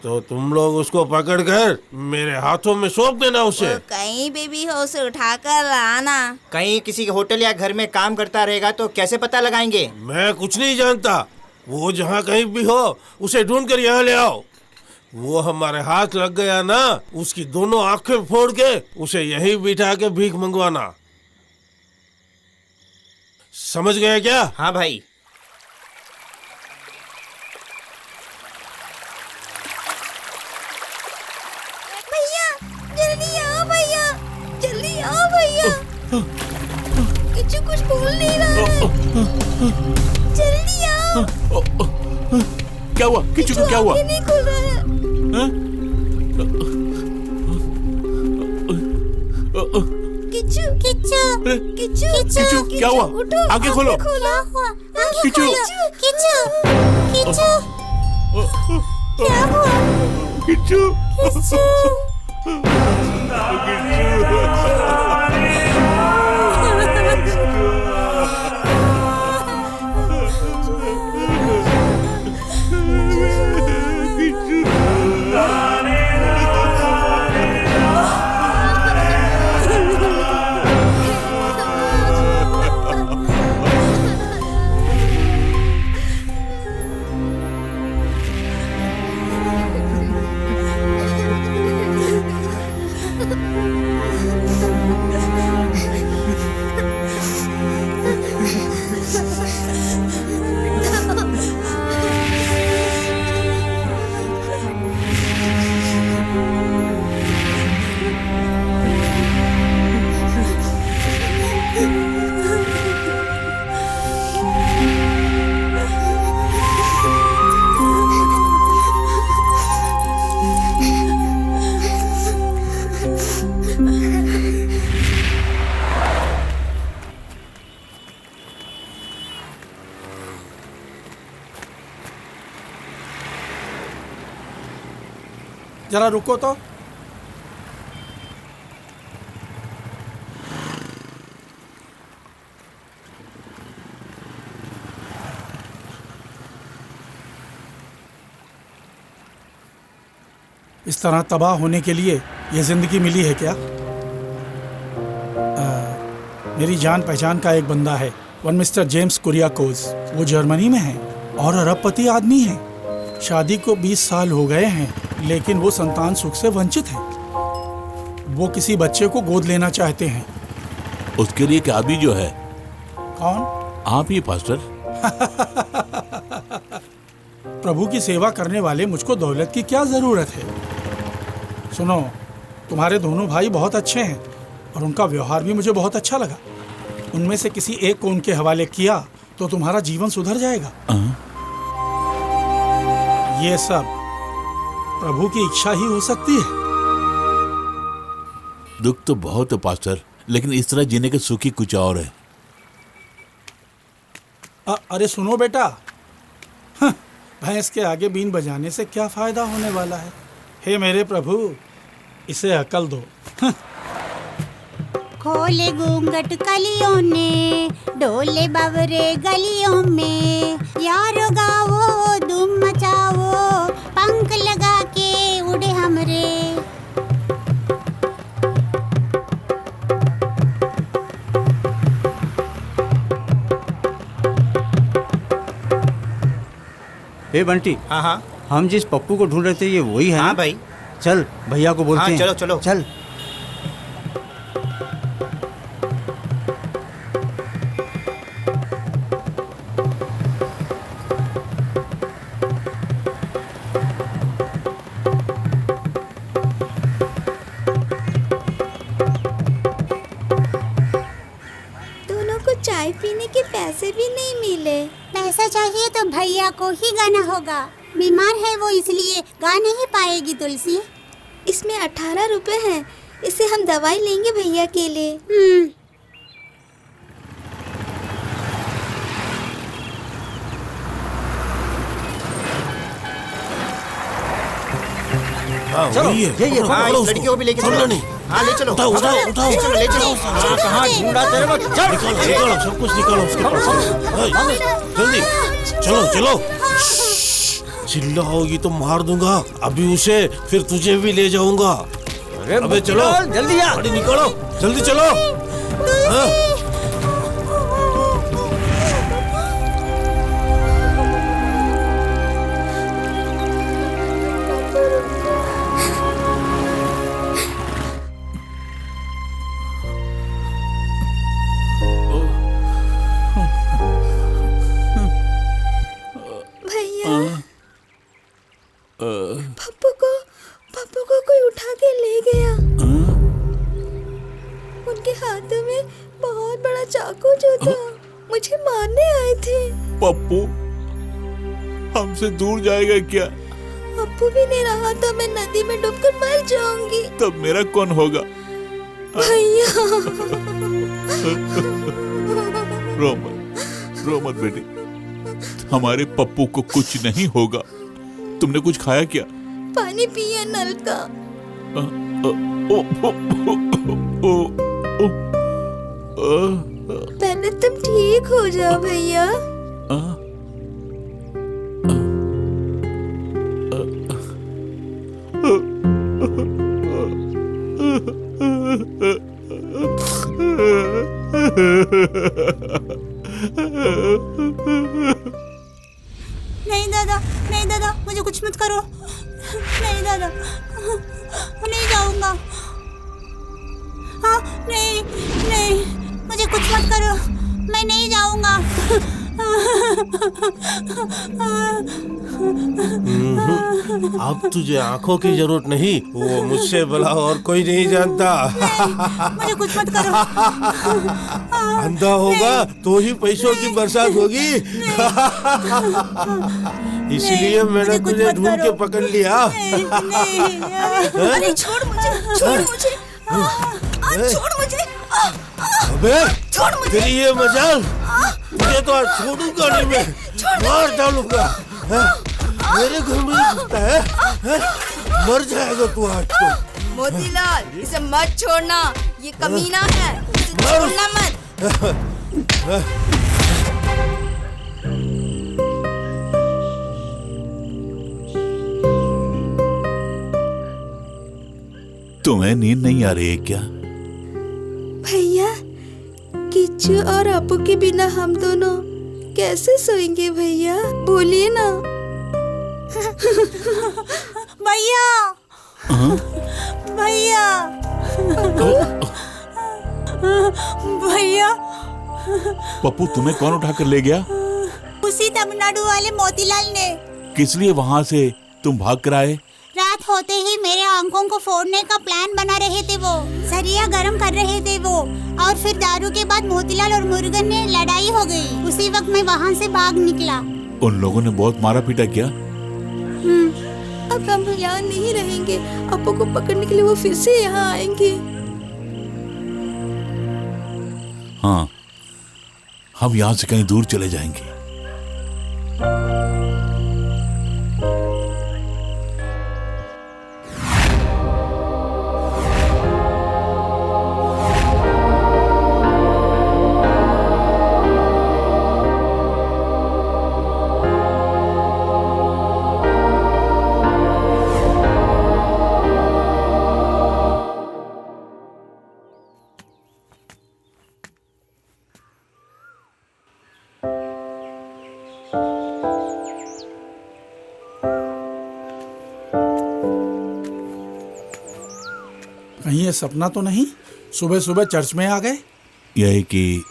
तो तुम लोग उसको पकड़कर मेरे हाथों में सौंप देना उसे। कहीं भी हो उसे उठाकर लाना। कहीं किसी होटल या घर में काम करता रहेगा तो कैसे पता लगाएंगे? मैं कुछ नहीं जानता। वो जहाँ कहीं भी हो उसे ढूंढ कर यहाँ ले आओ। वो हमारे हाथ लग गया ना, उसकी दोनों आंखें फोड़ के उसे यहीं बिठा के भीख मंगवाना। समझ गया क्या? हाँ भाई। भैया जल्दी आओ, भैया जल्दी आओ भैया। किच्चू कुछ बोल नहीं रहा है, जल्दी आओ। क्या हुआ? किच्चू को क्या हुआ? नहीं खुल रहा है। हाँ? किच्चू किच्चू किच्चू किच्चू क्या हुआ? आगे खोलो। किच्चू किच्चू किच्चू क्या हुआ? किच्चू जरा रुको तो। इस तरह तबाह होने के लिए ये जिंदगी मिली है क्या? मेरी जान पहचान का एक बंदा है, वन मिस्टर जेम्स कुरियाकोस। वो जर्मनी में है और अरबपति आदमी है। शादी को 20 साल हो गए हैं, लेकिन वो संतान सुख से वंचित है। वो किसी बच्चे को गोद लेना चाहते हैं। उसके लिए क्या भी जो है? कौन? आप ही पास्टर। प्रभु की सेवा करने वाले मुझको दौलत की क्या जरूरत है? सुनो, तुम्हारे दोनों भाई बहुत अच्छे हैं और उनका व्यवहार भी मुझे बहुत अच्छा लगा। उनमें से किसी एक को उनके हवाले किया तो तुम्हारा जीवन सुधर जाएगा। ये सब प्रभु की इच्छा ही हो सकती है। दुख तो बहुत है पास्टर, लेकिन इस तरह जीने के सुख ही कुछ और है। अरे सुनो बेटा, भैंस के आगे बीन बजाने से क्या फायदा होने वाला है? हे मेरे प्रभु, इसे अकल दो। खोले घूंघट कलियों ने, डोले बावरे गलियों में, यारो गाओ धूम मचाओ, पंख लगा के उड़े हमरे। हे बंटी। हाँ हाँ। हम जिस पप्पू को ढूंढ रहे थे ये वही है? हाँ भाई। चल भैया को बोलते हैं। चलो चलो चल। दोनों को चाय पीने के पैसे भी नहीं मिले। पैसा चाहिए तो भैया को ही गाना होगा। बीमार है वो, इसलिए गा नहीं पाएगी तुलसी। इसमें 18 रुपए हैं, इससे हम दवाई लेंगे भैया के लिए। चलो वही है। ये हाँ, इस लड़की को भी लेके चलो। हाँ ले चलो। उठाओ उठाओ उठाओ। ले चलो ले चलो। हाँ कहाँ ढूंढा तेरे को? चल निकालो निकालो, सब कुछ निकालो उसके पास। जल्दी चलो चलो। चिल्लाओगी तो मार दूंगा अभी उसे, फिर तुझे भी ले जाऊंगा। अबे चलो जल्दी आ। गाड़ी निकालो, जल्दी चलो। हाँ। पप्पू को कोई उठा के ले गया। उनके हाथों में बहुत बड़ा चाकू जो था, मुझे मारने आए थे। पप्पू हमसे दूर जाएगा क्या? पप्पू भी नहीं रहा था, मैं नदी में डूबकर मर जाऊंगी। तब मेरा कौन होगा? भैया रो मत बेटी, हमारे पप्पू को कुछ नहीं होगा। तुमने कुछ खाया क्या? पानी पिया नल का। पहले तुम ठीक हो जाओ भैया। नहीं दादा, नहीं दादा, मुझे कुछ मत करो। नहीं दादा, नहीं जाऊंगा। हाँ, नहीं नहीं, मुझे कुछ मत करो, मैं नहीं जाऊंगा। अब तुझे आंखों की जरूरत नहीं, वो मुझसे भला और कोई नहीं जानता। मुझे कुछ मत करो। अंधा होगा तो ही पैसों की बरसात होगी। इसलिए मैंने तुझे ढूंढ के पकड़ लिया। अरे छोड़ मुझे, छोड़ मुझे, छोड़ मुझे। अबे तेरी ये मजाल, तुझे तो आज छोड़ूंगा नहीं, मैं मार डालूंगा। मेरे घर में घुसता है, मर जाएगा तू आज तो। मोतीलाल, इसे मत छोड़ना, ये कमीना है, इसे छोड़ना मत। तुम्हें नींद नहीं आ रही है क्या? भैया, किच्चू और अपू के बिना हम दोनों कैसे सोएंगे भैया? बोलिए ना। भैया, भैया, भैया। पप्पू तुम्हें कौन उठा कर ले गया? उसी तमिलनाडु वाले मोतीलाल ने। किस लिए वहाँ से तुम भाग कर आए? रात होते ही मेरे आंखों को फोड़ने का प्लान बना रहे थे वो, सरिया गरम कर रहे थे वो, और फिर दारू के बाद मोतीलाल और मुरुगन ने लड़ाई हो गई। उसी वक्त मैं वहाँ से भाग निकला। उन लोगों ने बहुत मारा पीटा किया? अब हम यहाँ नहीं रहेंगे, अपू को पकड़ने के लिए वो फिर से यहाँ आएंगे। हाँ, हम यहाँ से कहीं दूर चले जाएंगे। कहीं ये सपना तो नहीं? सुबह सुबह चर्च में आ गए। यह है कि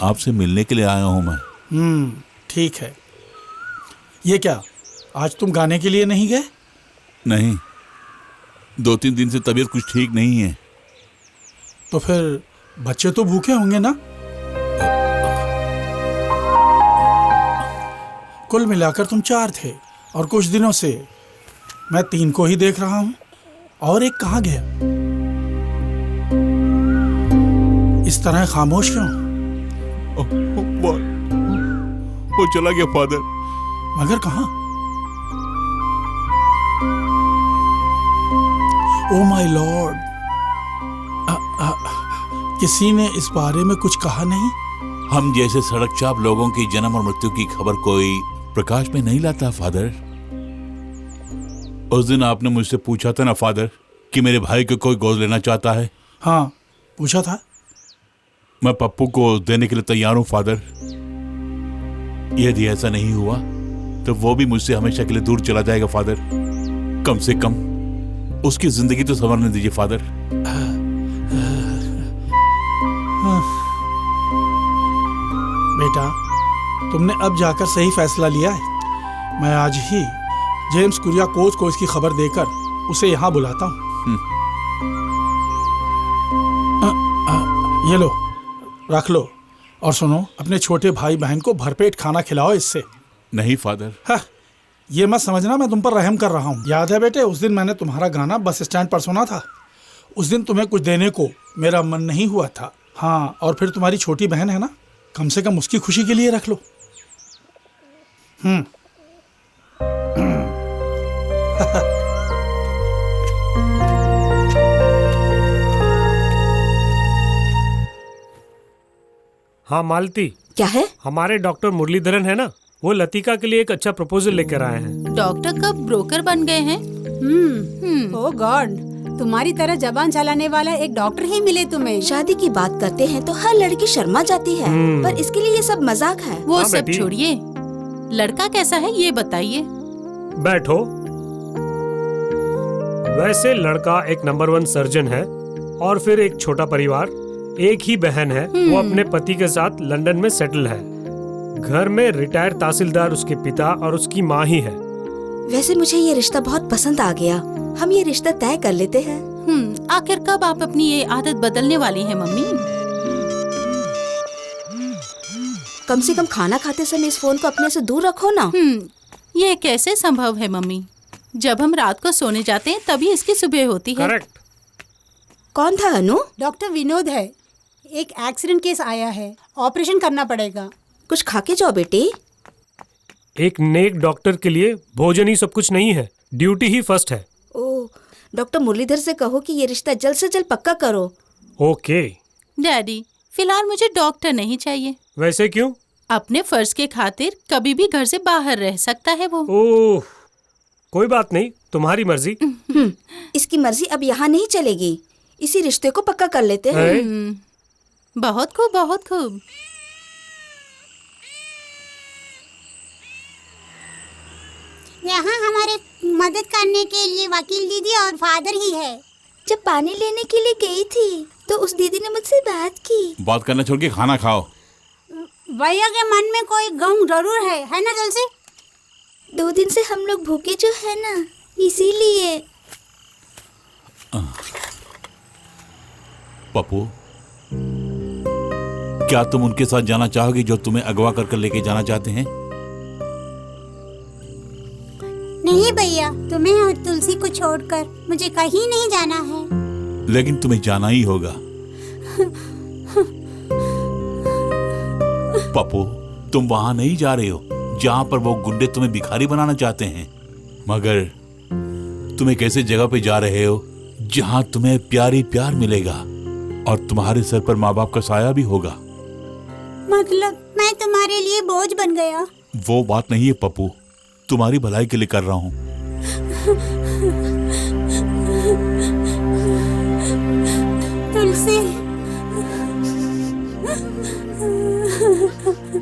आपसे मिलने के लिए आया हूं मैं। ठीक है। ये क्या, आज तुम गाने के लिए नहीं गए? नहीं, 2-3 दिन से तबीयत कुछ ठीक नहीं है। तो फिर बच्चे तो भूखे होंगे ना? कुल मिलाकर तुम 4 थे और कुछ दिनों से मैं 3 को ही देख रहा हूं। और एक कहाँ गया? इस तरह खामोश क्यों? वो चला गया फादर। मगर कहाँ? ओ माय लॉर्ड, किसी ने इस बारे में कुछ कहा नहीं? हम जैसे सड़क चाप लोगों की जन्म और मृत्यु की खबर कोई प्रकाश में नहीं लाता फादर। उस दिन आपने मुझसे पूछा था ना फादर कि मेरे भाई को कोई गोद लेना चाहता है। हाँ, पूछा था। मैं पप्पू को देने के लिए तैयार हूं फादर। यदि ऐसा नहीं हुआ तो वो भी मुझसे हमेशा के लिए दूर चला जाएगा फादर। कम से कम उसकी जिंदगी तो संवरने दीजिए फादर। बेटा, तुमने अब जाकर सही फैसला लिया है। मैं आज ही जेम्स कुरियाकोस को इसकी खबर देकर उसे यहाँ बुलाता हूँ। ये लो, रख लो। और सुनो, अपने छोटे भाई बहन को भरपेट खाना खिलाओ इससे। नहीं फादर। हाँ, ये मत समझना मैं तुम पर रहम कर रहा हूँ। याद है बेटे, उस दिन मैंने तुम्हारा गाना बस स्टैंड पर सुना था। उस दिन तुम्हें कुछ देने को मेरा मन नहीं हुआ था। हाँ, और फिर तुम्हारी छोटी बहन है ना, कम से कम उसकी खुशी के लिए रख लो। हाँ मालती, क्या है? हमारे डॉक्टर मुरलीधरन है ना, वो लतिका के लिए एक अच्छा प्रपोजल लेकर आए हैं। डॉक्टर कब ब्रोकर बन गए हैं? ओह गॉड, तुम्हारी तरह जबान चलाने वाला एक डॉक्टर ही मिले तुम्हें। शादी की बात करते हैं तो हर लड़की शर्मा जाती है, पर इसके लिए ये सब मजाक है। वो सब छोड़िए, लड़का कैसा है ये बताइए। बैठो। वैसे लड़का एक नंबर 1 सर्जन है, और फिर एक छोटा परिवार, एक ही बहन है। वो अपने पति के साथ लंदन में सेटल है। घर में रिटायर्ड तहसीलदार उसके पिता और उसकी माँ ही है। वैसे मुझे ये रिश्ता बहुत पसंद आ गया। हम ये रिश्ता तय कर लेते हैं। आखिर कब आप अपनी ये आदत बदलने वाली हैं मम्मी? कम से कम खाना खाते समय इस फोन को अपने से दूर रखो ना। ये कैसे संभव है मम्मी? जब हम रात को सोने जाते हैं तभी इसकी सुबह होती है। करेक्ट। कौन था अनु? डॉक्टर विनोद है। एक एक्सीडेंट केस आया है, ऑपरेशन करना पड़ेगा। कुछ खा के जाओ बेटी। एक नेक डॉक्टर के लिए भोजन ही सब कुछ नहीं है, ड्यूटी ही फर्स्ट है। ओह, डॉक्टर मुरलीधर से कहो कि ये रिश्ता जल्द से जल्द पक्का करो। ओके। डैडी, फिलहाल मुझे डॉक्टर नहीं चाहिए। वैसे क्यों? अपने फर्ज के खातिर कभी भी घर से बाहर रह सकता है वो। ओह, कोई बात नहीं, तुम्हारी मर्जी। इसकी मर्जी अब यहाँ नहीं चलेगी। इसी रिश्ते को पक्का कर लेते हैं। बहुत खूब, बहुत खूब। यहाँ हमारे मदद करने के लिए वकील दीदी और फादर ही है। जब पानी लेने के लिए गई थी तो उस दीदी ने मुझसे बात की। बात करना छोड़ के खाना खाओ। भैया के मन में कोई गम जरूर है ना तुलसी? 2 दिन से हम लोग भूखे जो है ना, इसीलिए। पप्पू, क्या तुम उनके साथ जाना चाहोगी जो तुम्हें अगवा कर लेके जाना चाहते हैं? नहीं भैया, तुम्हें और तुलसी को छोड़कर मुझे कहीं नहीं जाना है। लेकिन तुम्हें जाना ही होगा। पप्पू, तुम वहां नहीं जा रहे हो जहां पर वो गुंडे तुम्हें भिखारी बनाना चाहते हैं, मगर तुम एक ऐसी जगह पे जा रहे हो जहां तुम्हें प्यारी प्यार मिलेगा और तुम्हारे सर पर माँ बाप का साया भी होगा। मतलब मैं तुम्हारे लिए बोझ बन गया? वो बात नहीं है पप्पू, तुम्हारी भलाई के लिए कर रहा हूँ। तुलसी,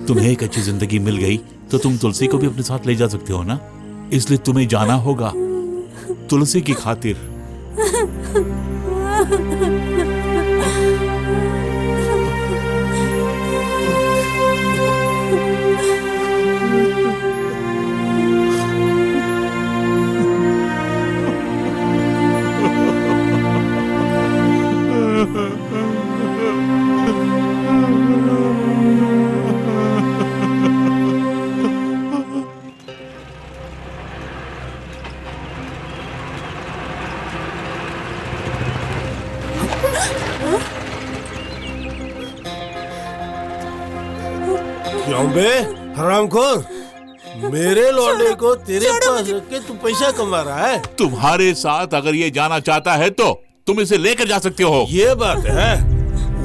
तुम्हें एक अच्छी जिंदगी मिल गई तो तुम तुलसी को भी अपने साथ ले जा सकते हो ना, इसलिए तुम्हें जाना होगा तुलसी की खातिर। क्यों बे हरामखोर, मेरे लौंडे को तेरे पास रख के तू पैसा कमा रहा है। तुम्हारे साथ अगर ये जाना चाहता है तो तुम इसे लेकर जा सकते हो। ये बात है,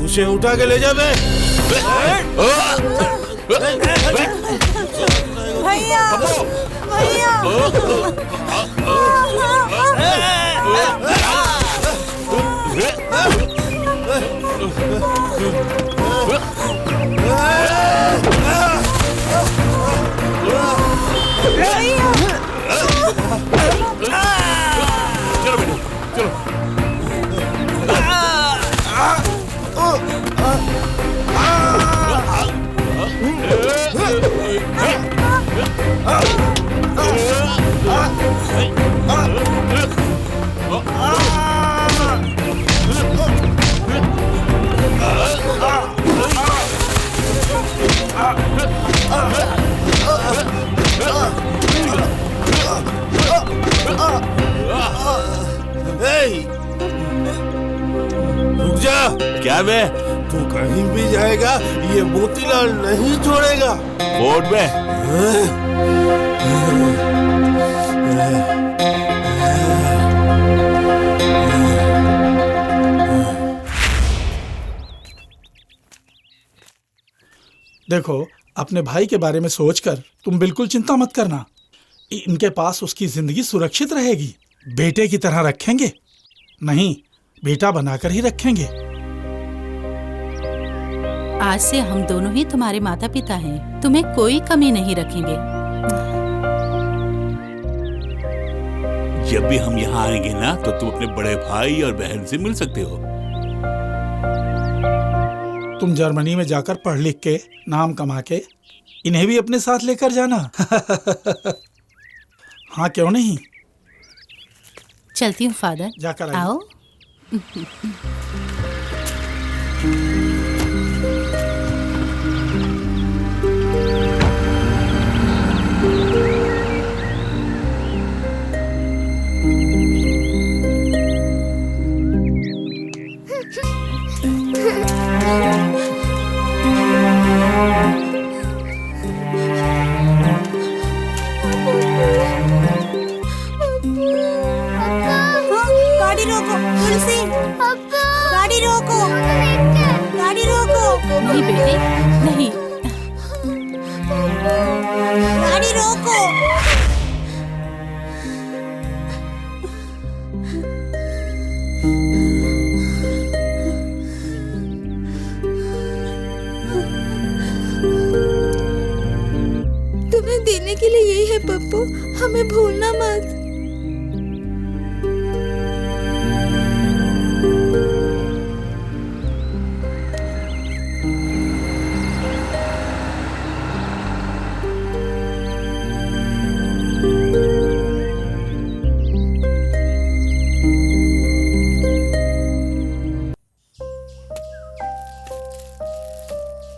उसे उठा के ले जा बे। भैया, भैया। चलो बेटा, चलो। क्या बे? तू कहीं भी जाएगा ये मोतीलाल नहीं छोड़ेगा। बोर्ड में देखो, अपने भाई के बारे में सोचकर तुम बिल्कुल चिंता मत करना। इनके पास उसकी जिंदगी सुरक्षित रहेगी। बेटे की तरह रखेंगे, नहीं बेटा बनाकर ही रखेंगे। आज से हम दोनों ही तुम्हारे माता पिता हैं। तुम्हें कोई कमी नहीं रखेंगे। जब भी हम यहाँ आएंगे ना तो तुम अपने बड़े भाई और बहन से मिल सकते हो। तुम जर्मनी में जाकर पढ़ लिख के नाम कमा के इन्हें भी अपने साथ लेकर जाना। हाँ क्यों नहीं। चलती हूँ फादर। जाकर आइए। आओ। गाड़ी रोको तुलसी, गाड़ी रोको, गाड़ी रोको। नहीं बेटे, नहीं। गाड़ी रोको। तुम्हें देने के लिए यही है पप्पू, हमें भूलना मत।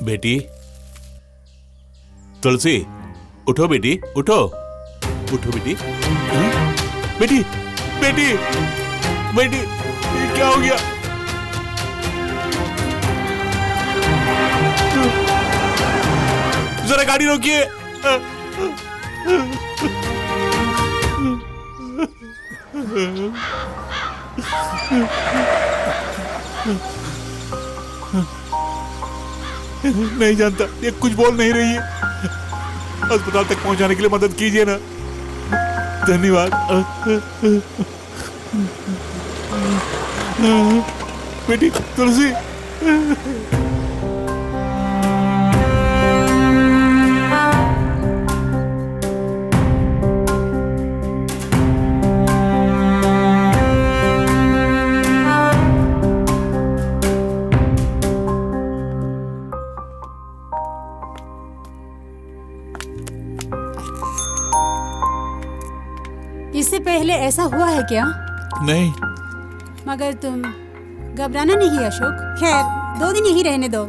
बेटी तुलसी, उठो बेटी, उठो, उठो बेटी। हाँ? बेटी, बेटी, बेटी, ये क्या हो गया? जरा गाड़ी रोकिए। नहीं जानता, ये कुछ बोल नहीं रही है। अस्पताल तक पहुंचाने के लिए मदद कीजिए ना। धन्यवाद। बेटी तुलसी। इससे पहले ऐसा हुआ है क्या? नहीं। मगर तुम घबराना नहीं अशोक। खैर 2 दिन यही रहने दो।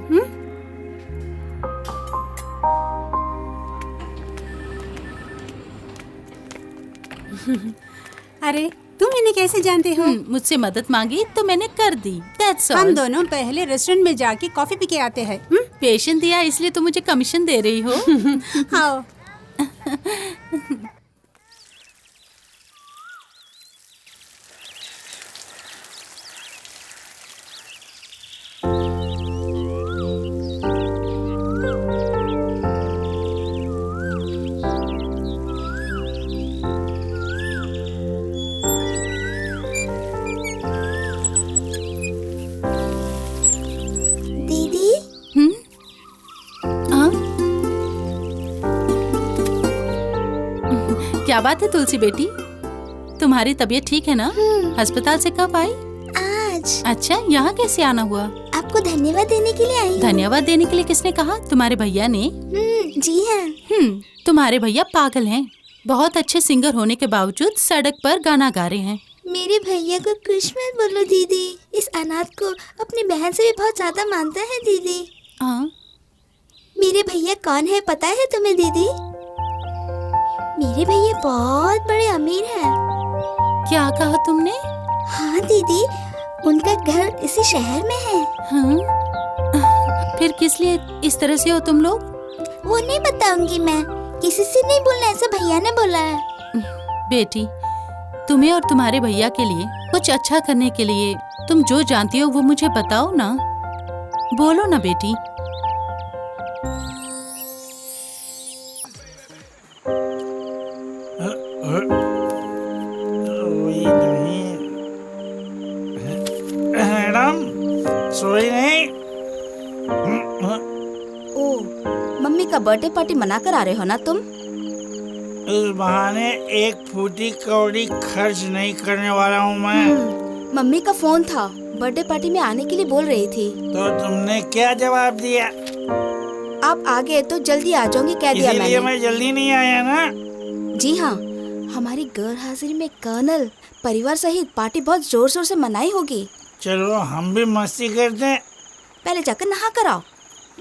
अरे तुम इन्हें कैसे जानते हो? मुझसे मदद मांगी तो मैंने कर दी। That's all. हम दोनों पहले रेस्टोरेंट में जाके कॉफी पी के आते हैं। पेशेंट दिया इसलिए तो मुझे कमीशन दे रही हो। आओ। दीदी, क्या बात है तुलसी बेटी, तुम्हारी तबीयत ठीक है ना? अस्पताल से कब आई? आज। अच्छा, यहाँ कैसे आना हुआ? आपको धन्यवाद देने के लिए आई। धन्यवाद देने के लिए किसने कहा? तुम्हारे भैया ने? जी हाँ। तुम्हारे भैया पागल हैं। बहुत अच्छे सिंगर होने के बावजूद सड़क पर गाना गा रहे हैं। मेरे भैया को कुछ मत बोलो दीदी। इस अनाथ को अपनी बहन से भी बहुत ज्यादा मानता है दीदी। मेरे भैया कौन है पता है तुम्हें दीदी? मेरे भैया बहुत बड़े अमीर हैं। क्या कहा तुमने? हाँ दीदी, उनका घर इसी शहर में है। हाँ? फिर किस लिए इस तरह से हो तुम लोग? वो नहीं बताऊंगी मैं, किसी से नहीं बोलना, ऐसा भैया ने बोला है। बेटी, तुम्हें और तुम्हारे भैया के लिए कुछ अच्छा करने के लिए तुम जो जानती हो वो मुझे बताओ ना। बोलो ना बेटी। मैडम सोई नहीं? ओ, मम्मी का बर्थडे पार्टी मना कर आ रहे हो ना तुम? इस बहाने एक फूटी कौड़ी खर्च नहीं करने वाला हूँ मैं। मम्मी का फोन था, बर्थडे पार्टी में आने के लिए बोल रही थी। तो तुमने क्या जवाब दिया? आप आ गए तो जल्दी आ जाओगे कह दिया मैंने। इसीलिए मैं जल्दी नहीं आया ना। जी हाँ, हमारी गैर हाजिरी में कर्नल परिवार सहित पार्टी बहुत जोर शोर से मनाई होगी। चलो हम भी मस्ती करते हैं। पहले जाकर नहा कर आओ,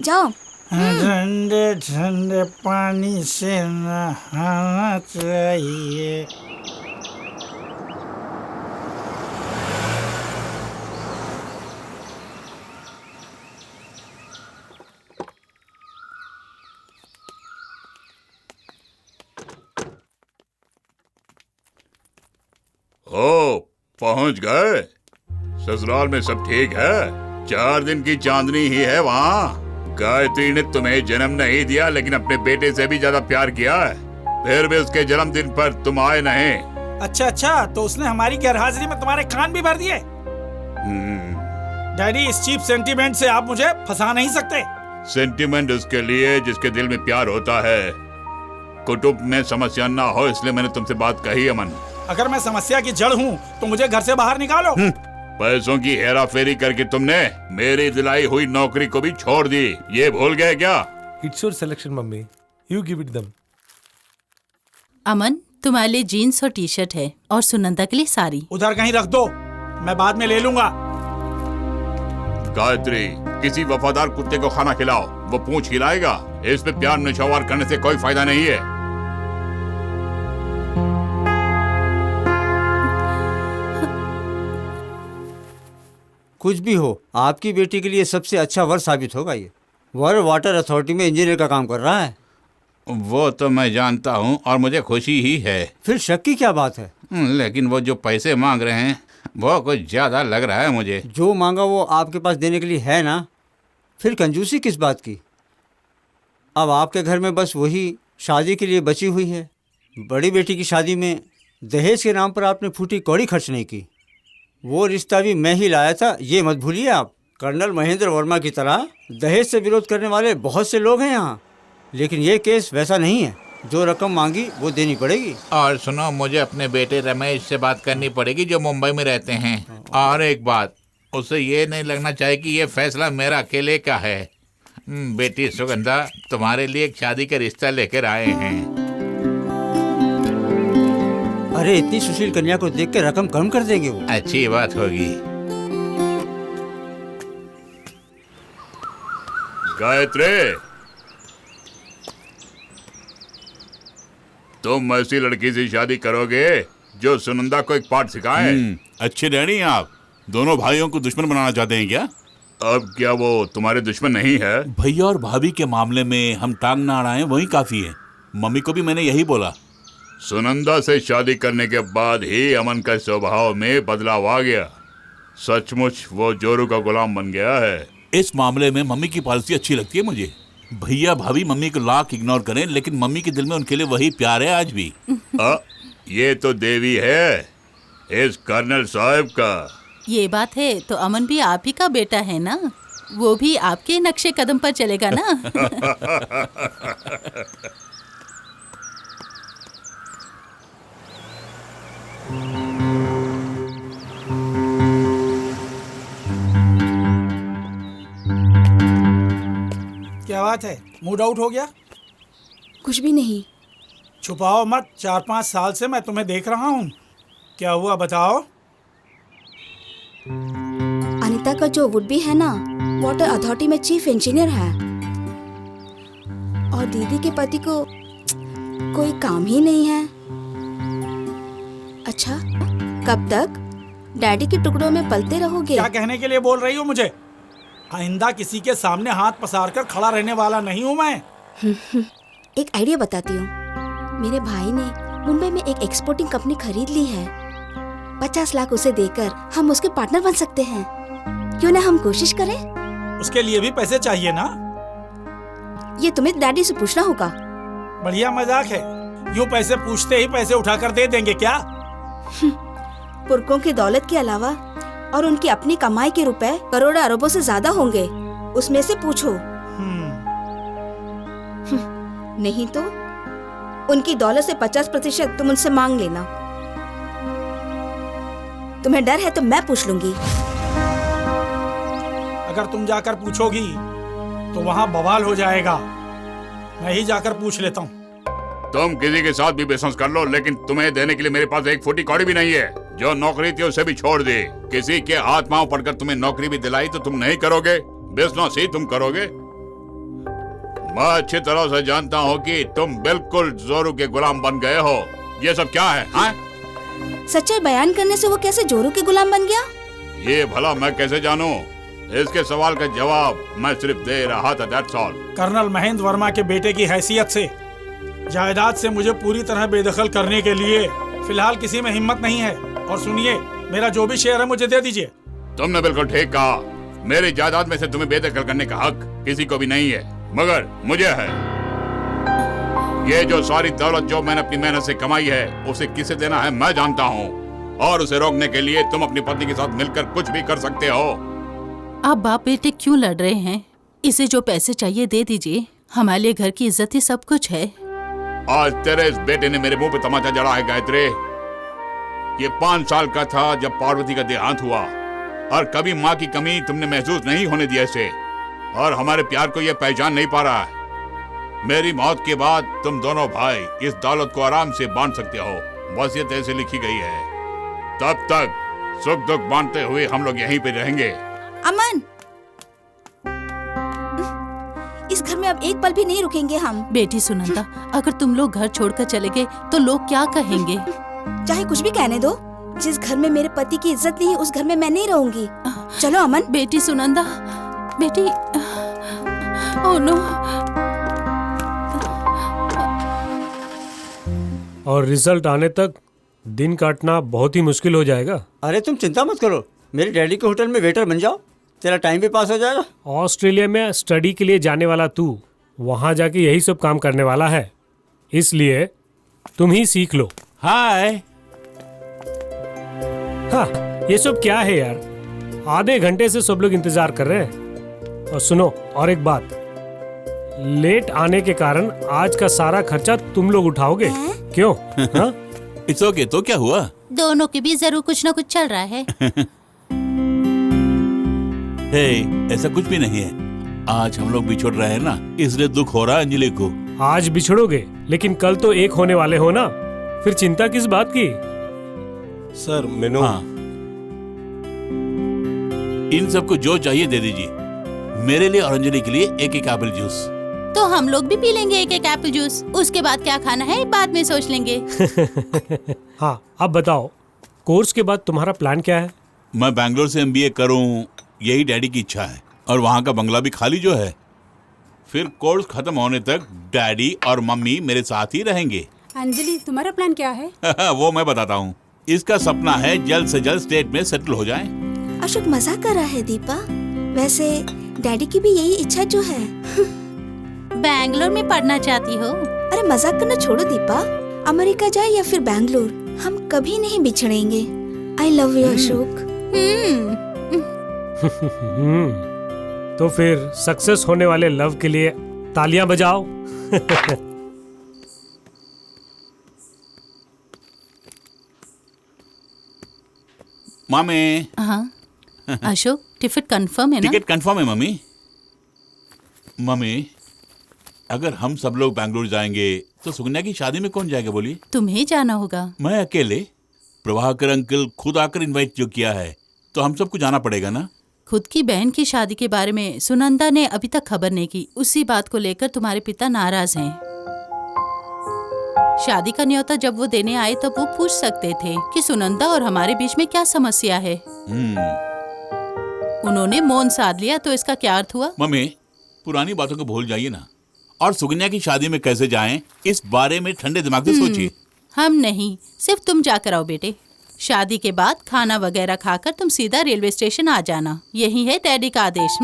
जाओ। ठंडे ठंडे पानी से नहाना चाहिए। ओ, पहुंच गए? ससुराल में सब ठीक है? 4 दिन की चांदनी ही है वहाँ। गायत्री ने तुम्हें जन्म नहीं दिया लेकिन अपने बेटे से भी ज्यादा प्यार किया है, फिर भी उसके जन्मदिन पर तुम आए नहीं। अच्छा, तो उसने हमारी गैरहाजिरी में तुम्हारे कान भी भर दिए। डैडी, इस चीप सेंटीमेंट से आप मुझे फंसा नहीं सकते। सेंटीमेंट उसके लिए जिसके दिल में प्यार होता है। कुटुंब में समस्या ना हो इसलिए मैंने तुमसे बात कही अमन। अगर मैं समस्या की जड़ हूँ तो मुझे घर से बाहर निकालो। पैसों की हेरा फेरी करके तुमने मेरी दिलाई हुई नौकरी को भी छोड़ दी, ये भूल गए क्या? It's your selection, mummy. You give it them. अमन, तुम्हारे लिए जीन्स और टी शर्ट है और सुनंदा के लिए साड़ी। उधर कहीं रख दो, मैं बाद में ले लूंगा। गायत्री, किसी वफादार कुत्ते को खाना खिलाओ, वो पूंछ हिलाएगा। इस पे प्यार निछावर करने से कोई फायदा नहीं है। कुछ भी हो, आपकी बेटी के लिए सबसे अच्छा वर साबित होगा ये। वर वाटर अथॉरिटी में इंजीनियर का काम कर रहा है। वो तो मैं जानता हूँ और मुझे खुशी ही है। फिर शक की क्या बात है? लेकिन वो जो पैसे मांग रहे हैं वो कुछ ज्यादा लग रहा है मुझे। जो मांगा वो आपके पास देने के लिए है ना, फिर कंजूसी किस बात की? अब आपके घर में बस वही शादी के लिए बची हुई है। बड़ी बेटी की शादी में दहेज के नाम पर आपने फूटी कौड़ी खर्च नहीं की। वो रिश्ता भी मैं ही लाया था, ये मत भूलिए आप। कर्नल महेंद्र वर्मा की तरह दहेज से विरोध करने वाले बहुत से लोग हैं यहाँ, लेकिन ये केस वैसा नहीं है। जो रकम मांगी वो देनी पड़ेगी। और सुनो, मुझे अपने बेटे रमेश से बात करनी पड़ेगी जो मुंबई में रहते हैं। और एक बात, उसे ये नहीं लगना चाहिए कि ये फैसला मेरा अकेले का है। बेटी सुगंधा तुम्हारे लिए एक शादी का रिश्ता लेकर आए हैं। अरे इतनी सुशील कन्या को देख के रकम कम कर देंगे वो। अच्छी बात होगी। गायत्री, तुम ऐसी लड़की से शादी करोगे जो सुनंदा को एक पाठ सिखाए? अच्छे डैडी, आप दोनों भाइयों को दुश्मन बनाना चाहते हैं क्या? अब क्या वो तुम्हारे दुश्मन नहीं है? भैया और भाभी के मामले में हम टांग ना अड़ाएं वही काफी है। मम्मी को भी मैंने यही बोला। सुनंदा से शादी करने के बाद ही अमन का स्वभाव में बदलाव आ गया। सचमुच वो जोरू का गुलाम बन गया है। इस मामले में मम्मी की पॉलिसी अच्छी लगती है मुझे। भैया भाभी मम्मी को लाख इग्नोर करें, लेकिन मम्मी के दिल में उनके लिए वही प्यार है आज भी। ये तो देवी है इस कर्नल साहब का। ये बात है तो अमन भी आप ही का बेटा है ना, वो भी आपके नक्शे कदम पर चलेगा ना। क्या बात है, मूड आउट हो गया? कुछ भी नहीं। छुपाओ मत, 4-5 साल से मैं तुम्हें देख रहा हूँ। क्या हुआ बताओ? अनीता का जो वुड भी है ना, वाटर अथॉरिटी में चीफ इंजीनियर है, और दीदी के पति को कोई काम ही नहीं है। अच्छा, कब तक? डैडी के टुकड़ों में पलते रहोगे। क्या कहने के लिए बोल रही हो मुझे? आइंदा किसी के सामने हाथ पसार कर खड़ा रहने वाला नहीं हूँ मैं। एक आइडिया बताती हूँ। मेरे भाई ने मुंबई में एक एक्सपोर्टिंग कंपनी खरीद ली है। 50 लाख उसे देकर हम उसके पार्टनर बन सकते हैं। क्यों ना हम कोशिश करें? उसके लिए भी पैसे चाहिए ना? ये तुम्हें डैडी से पूछना होगा। बढ़िया मजाक है। यूँ पैसे पूछते ही पैसे उठाकर दे देंगे क्या? पुरखों की दौलत के अलावा और उनकी अपनी कमाई के रुपए करोड़ों अरबों से ज्यादा होंगे। उसमें से पूछो। नहीं तो उनकी दौलत से 50% तुम उनसे मांग लेना। तुम्हें डर है तो मैं पूछ लूंगी। अगर तुम जाकर पूछोगी तो वहाँ बवाल हो जाएगा। मैं ही जाकर पूछ लेता हूँ। तुम किसी के साथ भी बिजनेस कर लो, लेकिन तुम्हें देने के लिए मेरे पास एक फूटी कौड़ी भी नहीं है। जो नौकरी थी उसे भी छोड़ दे। किसी के हाथ पांव पड़कर तुम्हें नौकरी भी दिलाई तो तुम नहीं करोगे, बिजनेस ही तुम करोगे। मैं अच्छी तरह से जानता हूँ कि तुम बिल्कुल जोरू के गुलाम बन गए हो। ये सब क्या है? हाँ? सच्चाई बयान करने से वो कैसे जोरू के गुलाम बन गया? ये भला मैं कैसे जानूं? इसके सवाल का जवाब मैं सिर्फ दे रहा था, that's all. Colonel Mahendra Verma के बेटे की हैसियत से जायदाद से मुझे पूरी तरह बेदखल करने के लिए फिलहाल किसी में हिम्मत नहीं है। और सुनिए, मेरा जो भी शेयर है मुझे दे दीजिए। तुमने बिल्कुल ठीक कहा। मेरी जायदाद में से तुम्हें बेदखल करने का हक किसी को भी नहीं है, मगर मुझे है। ये जो सारी दौलत जो मैंने अपनी मेहनत से कमाई है उसे किसे देना है मैं जानता हूँ, और उसे रोकने के लिए तुम अपनी पत्नी के साथ मिलकर कुछ भी कर सकते हो। आप बाप बेटे क्यों लड़ रहे हैं? इसे जो पैसे चाहिए दे दीजिए। हमारे लिए घर की इज्जत ही सब कुछ है। आज तेरे इस बेटे ने मेरे मुंह पे तमाचा जड़ा है गायत्री। ये 5 साल का था जब पार्वती का देहांत हुआ, और कभी माँ की कमी तुमने महसूस नहीं होने दिया इसे, और हमारे प्यार को ये पहचान नहीं पा रहा है। मेरी मौत के बाद तुम दोनों भाई इस दौलत को आराम से बांट सकते हो। वसीयत ऐसे लिखी गई है। तब तक सुख दुख बांटते हुए हम लोग यहीं पे रहेंगे। अमन, इस घर में अब एक पल भी नहीं रुकेंगे हम। बेटी सुनंदा, अगर तुम लोग घर छोड़कर चले गए तो लोग क्या कहेंगे? चाहे कुछ भी कहने दो। जिस घर में मेरे पति की इज्जत नहीं, उस घर में मैं नहीं रहूंगी। चलो अमन। बेटी सुनंदा, बेटी। Oh no. और रिजल्ट आने तक दिन काटना बहुत ही मुश्किल हो जाएगा। अरे तुम चिंता मत करो, मेरे डैडी के होटल में वेटर बन जाओ, तेरा टाइम भी पास हो जाएगा। ऑस्ट्रेलिया में स्टडी के लिए जाने वाला तू वहाँ जाके यही सब काम करने वाला है, इसलिए तुम ही सीख लो। हाय। हाँ, ये सब क्या है यार? आधे घंटे से सब लोग इंतजार कर रहे हैं। और सुनो, और एक बात, लेट आने के कारण आज का सारा खर्चा तुम लोग उठाओगे। क्यों? हाँ? It's okay. तो क्या हुआ? दोनों के भी जरूर कुछ न कुछ चल रहा है। हे, ऐसा कुछ भी नहीं है। आज हम लोग बिछड़ रहे हैं ना, इसलिए दुख हो रहा है अंजलि को। आज बिछड़ोगे, लेकिन कल तो एक होने वाले हो ना, फिर चिंता किस बात की? सर मेनू। हाँ, इन सबको जो चाहिए दे दीजिए। मेरे लिए और अंजलि के लिए एक एक एप्पल जूस। तो हम लोग भी पी लेंगे एक एक एप्पल जूस। उसके बाद क्या खाना है बाद में सोच लेंगे। हाँ, अब बताओ, कोर्स के बाद तुम्हारा प्लान क्या है? मैं बैंगलोर से MBA करूं, यही डैडी की इच्छा है। और वहाँ का बंगला भी खाली जो है। फिर कोर्स खत्म होने तक डैडी और मम्मी मेरे साथ ही रहेंगे। अंजलि, तुम्हारा प्लान क्या है? वो मैं बताता हूँ। इसका सपना है जल्द से जल्द स्टेट में सेटल हो जाए। अशोक मजाक कर रहा है दीपा। वैसे डैडी की भी यही इच्छा जो है। बैंगलोर में पढ़ना चाहती हो? अरे मजाक करना छोड़ो दीपा। अमेरिका जाए या फिर बैंगलोर, हम कभी नहीं बिछड़ेंगे। I love you Ashok. तो फिर सक्सेस होने वाले लव के लिए तालियां बजाओ। मामे। हाँ अशोक, टिकट कंफर्म है ना? टिकट कंफर्म है मम्मी। मम्मी, अगर हम सब लोग बैंगलोर जाएंगे तो सुकन्या की शादी में कौन जाएगा बोलिए? तुम्हें जाना होगा। मैं अकेले? प्रभाकर अंकल खुद आकर इनवाइट जो किया है तो हम सबको जाना पड़ेगा ना। खुद की बहन की शादी के बारे में सुनंदा ने अभी तक खबर नहीं की। उसी बात को लेकर तुम्हारे पिता नाराज हैं। शादी का न्योता जब वो देने आए तब वो पूछ सकते थे कि सुनंदा और हमारे बीच में क्या समस्या है। उन्होंने मौन साध लिया तो इसका क्या अर्थ हुआ? मम्मी, पुरानी बातों को भूल जाइए ना, और सुकन्या की शादी में कैसे जाएं, इस बारे में ठंडे दिमाग से सोचिए। हम नहीं, सिर्फ तुम जाकर आओ बेटे। शादी के बाद खाना वगैरह खाकर तुम सीधा रेलवे स्टेशन आ जाना। यही है डैडी का आदेश।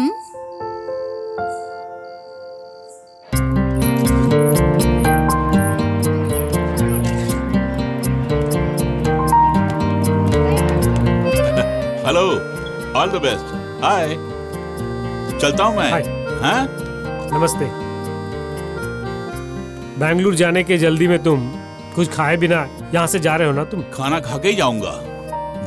Hello, all the best. Hi, चलता हूँ मैं। हाँ? नमस्ते। बेंगलुरु जाने के जल्दी में तुम कुछ खाए बिना यहाँ से जा रहे हो ना? तुम खाना खा के ही जाऊंगा।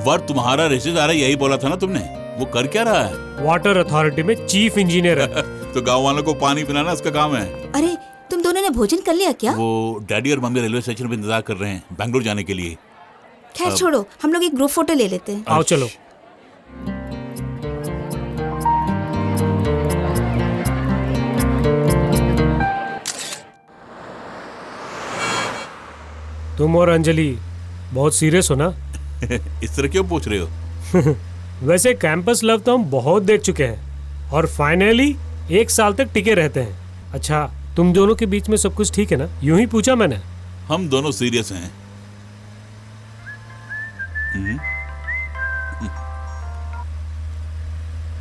वर तुम्हारा रिश्तेदार है, यही बोला था ना तुमने। वो कर क्या रहा है? वाटर अथॉरिटी में चीफ इंजीनियर है। तो गांव वालों को पानी पिलाना उसका काम है। अरे तुम दोनों ने भोजन कर लिया क्या? वो डैडी और मम्मी रेलवे स्टेशन पे इंतजार कर रहे हैं बेंगलुरु जाने के लिए। खैर छोड़ो, हम लोग एक ग्रुप फोटो ले लेते हैं। आओ चलो। तुम और अंजलि बहुत सीरियस हो ना? इस तरह क्यों पूछ रहे हो? वैसे कैंपस लव तो हम बहुत देख चुके हैं और फाइनली 1 साल तक टिके रहते हैं। अच्छा, तुम दोनों के बीच में सब कुछ ठीक है ना? यूं ही पूछा मैंने। हम दोनों सीरियस हैं।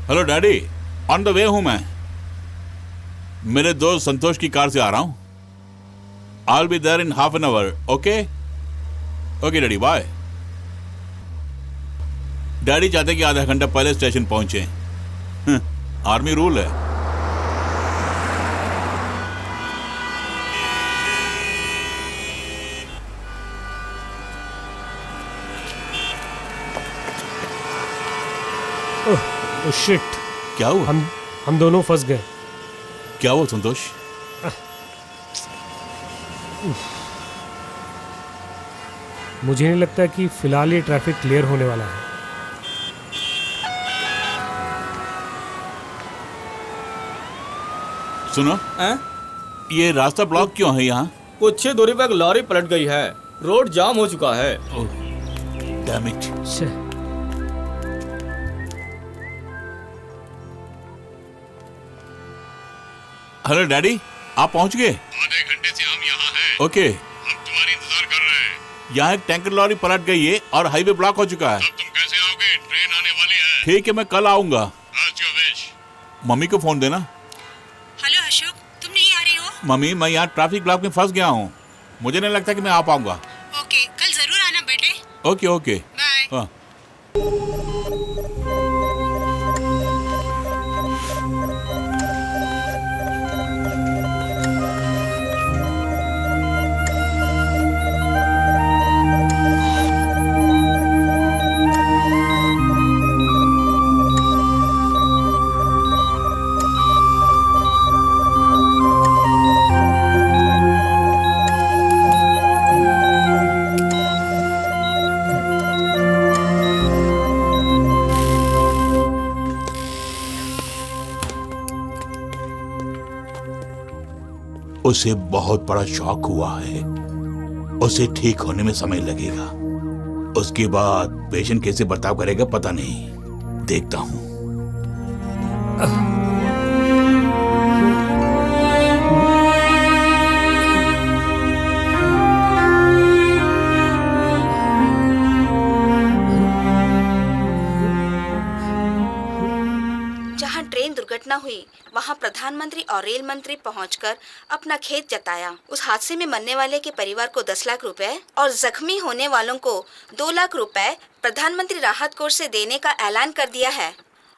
Hello daddy, on the way हूं मैं। मेरे दोस्त संतोष की कार से आ रहा हूं। I'll be there in half an hour. Okay? Okay, daddy, bye. Daddy चाहते कि आधा घंटा पहले स्टेशन पहुंचे। आर्मी रूल है। ओह शिट, क्या हुआ? हम दोनों फंस गए। क्या हुआ संतोष? मुझे नहीं लगता कि फिलहाल ये ट्रैफिक क्लियर होने वाला है। सुनो, ये रास्ता ब्लॉक क्यों है यहाँ? कुछ ही दूरी पर एक लॉरी पलट गई है। रोड जाम हो चुका है। Damn it. हेलो डैडी, आप पहुंच गए? आधे घंटे से हम यहाँ हैं। ओके। हम तुम्हारी इंतजार कर रहे हैं। यहाँ एक टैंकर लॉरी पलट गई है और हाईवे ब्लॉक हो चुका है। अब तुम कैसे आओगे? ट्रेन आने वाली है। ठीक है, मैं कल आऊंगा। As you wish। मम्मी को फोन देना। हेलो अशोक, तुम नहीं आ रही हो? मम्मी, मैं यहाँ ट्रैफिक ब्लॉक में फंस गया हूँ। मुझे नहीं लगता कि मैं आ पाऊंगा। ओके, कल जरूर आना बेटे। Okay okay bye. हाँ। उसे बहुत बड़ा शॉक हुआ है। उसे ठीक होने में समय लगेगा। उसके बाद पेशेंट कैसे बर्ताव करेगा पता नहीं। देखता हूं। जहां ट्रेन दुर्घटना हुई वहां प्रधानमंत्री और रेल मंत्री पहुंचकर अपना खेद जताया। उस हादसे में मरने वाले के परिवार को 10 लाख रुपए और जख्मी होने वालों को 2 लाख रुपए प्रधानमंत्री राहत कोष से देने का ऐलान कर दिया है।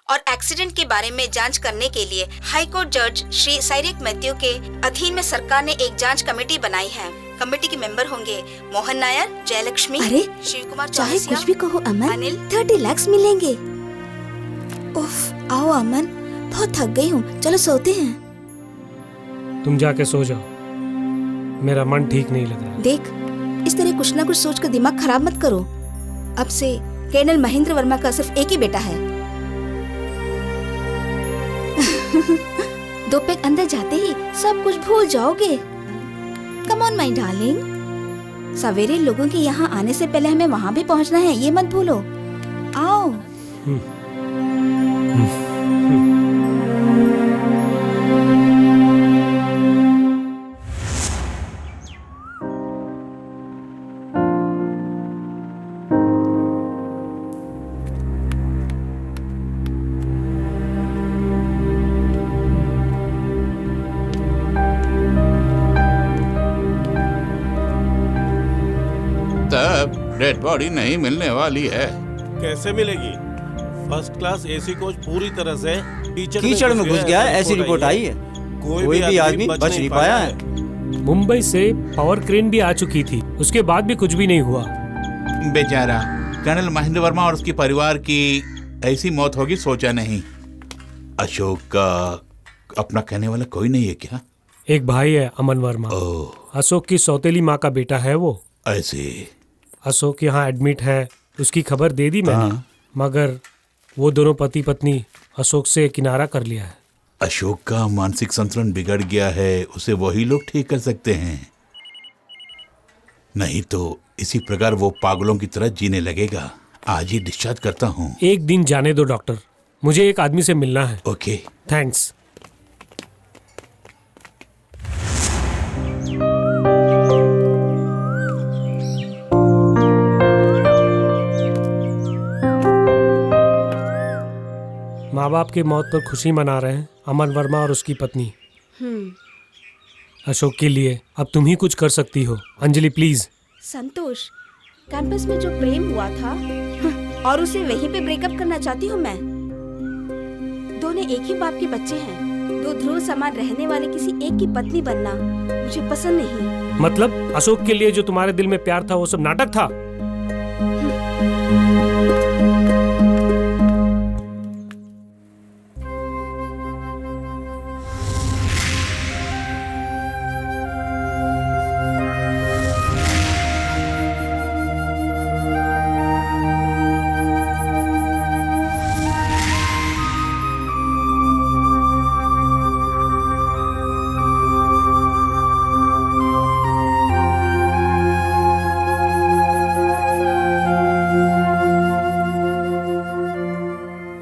और एक्सीडेंट के बारे में जांच करने के लिए हाई कोर्ट जज श्री साइरेक मैथ्यू के अधीन में सरकार ने एक जांच कमेटी बनाई है। कमेटी के मेंबर होंगे मोहन नायर, जयलक्ष्मी, शिव कुमार, चाहे कुछ भी कहो अमन, अनिल। 30 लाख मिलेंगे। उफ, आओ अमन, बहुत थक गई हूँ, चलो सोते हैं। तुम जाके सो जाओ, मेरा मन ठीक नहीं लग रहा। देख, इस तरह कुछ ना कुछ सोच कर दिमाग खराब मत करो। अब से कर्नल महेंद्र वर्मा का सिर्फ एक ही बेटा है। 2 पैक अंदर जाते ही सब कुछ भूल जाओगे। Come on my darling. सवेरे लोगों के यहाँ आने से पहले हमें वहाँ भी पहुँचना है, ये मत भूलो। आओ। तब डेड बॉडी नहीं मिलने वाली है। कैसे मिलेगी? फर्स्ट क्लास एसी कोच पूरी तरह से कीचड़ में घुस गया है, ऐसी रिपोर्ट आई है। कोई भी आदमी बच नहीं पाया है। मुंबई से पावर क्रेन भी आ चुकी थी, उसके बाद भी कुछ भी नहीं हुआ। बेचारा कर्नल महेंद्र वर्मा और उसके परिवार की ऐसी मौत होगी सोचा नहीं। अशोक का अपना कहने वाला कोई नहीं है क्या? एक भाई है अमन वर्मा, अशोक की सौतेली माँ का बेटा है वो। ऐसे अशोक यहाँ एडमिट है, उसकी खबर दे दी मैंने, मगर वो दोनों पति पत्नी अशोक से किनारा कर लिया है। अशोक का मानसिक संतुलन बिगड़ गया है, उसे वही लोग ठीक कर सकते हैं, नहीं तो इसी प्रकार वो पागलों की तरह जीने लगेगा। आज ही डिस्चार्ज करता हूँ। एक दिन जाने दो डॉक्टर, मुझे एक आदमी से मिलना है। Okay, thanks. माँ बाप की मौत पर खुशी मना रहे हैं अमन वर्मा और उसकी पत्नी। अशोक के लिए अब तुम ही कुछ कर सकती हो अंजलि, प्लीज। संतोष, कैंपस में जो प्रेम हुआ था और उसे वहीं पे ब्रेकअप करना चाहती हूँ मैं। दोनों एक ही बाप के बच्चे हैं, दो ध्रुव समान रहने वाले किसी एक की पत्नी बनना मुझे पसंद नहीं। मतलब अशोक के लिए जो तुम्हारे दिल में प्यार था वो सब नाटक था?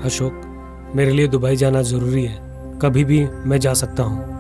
अशोक, मेरे लिए दुबई जाना जरूरी है, कभी भी मैं जा सकता हूँ।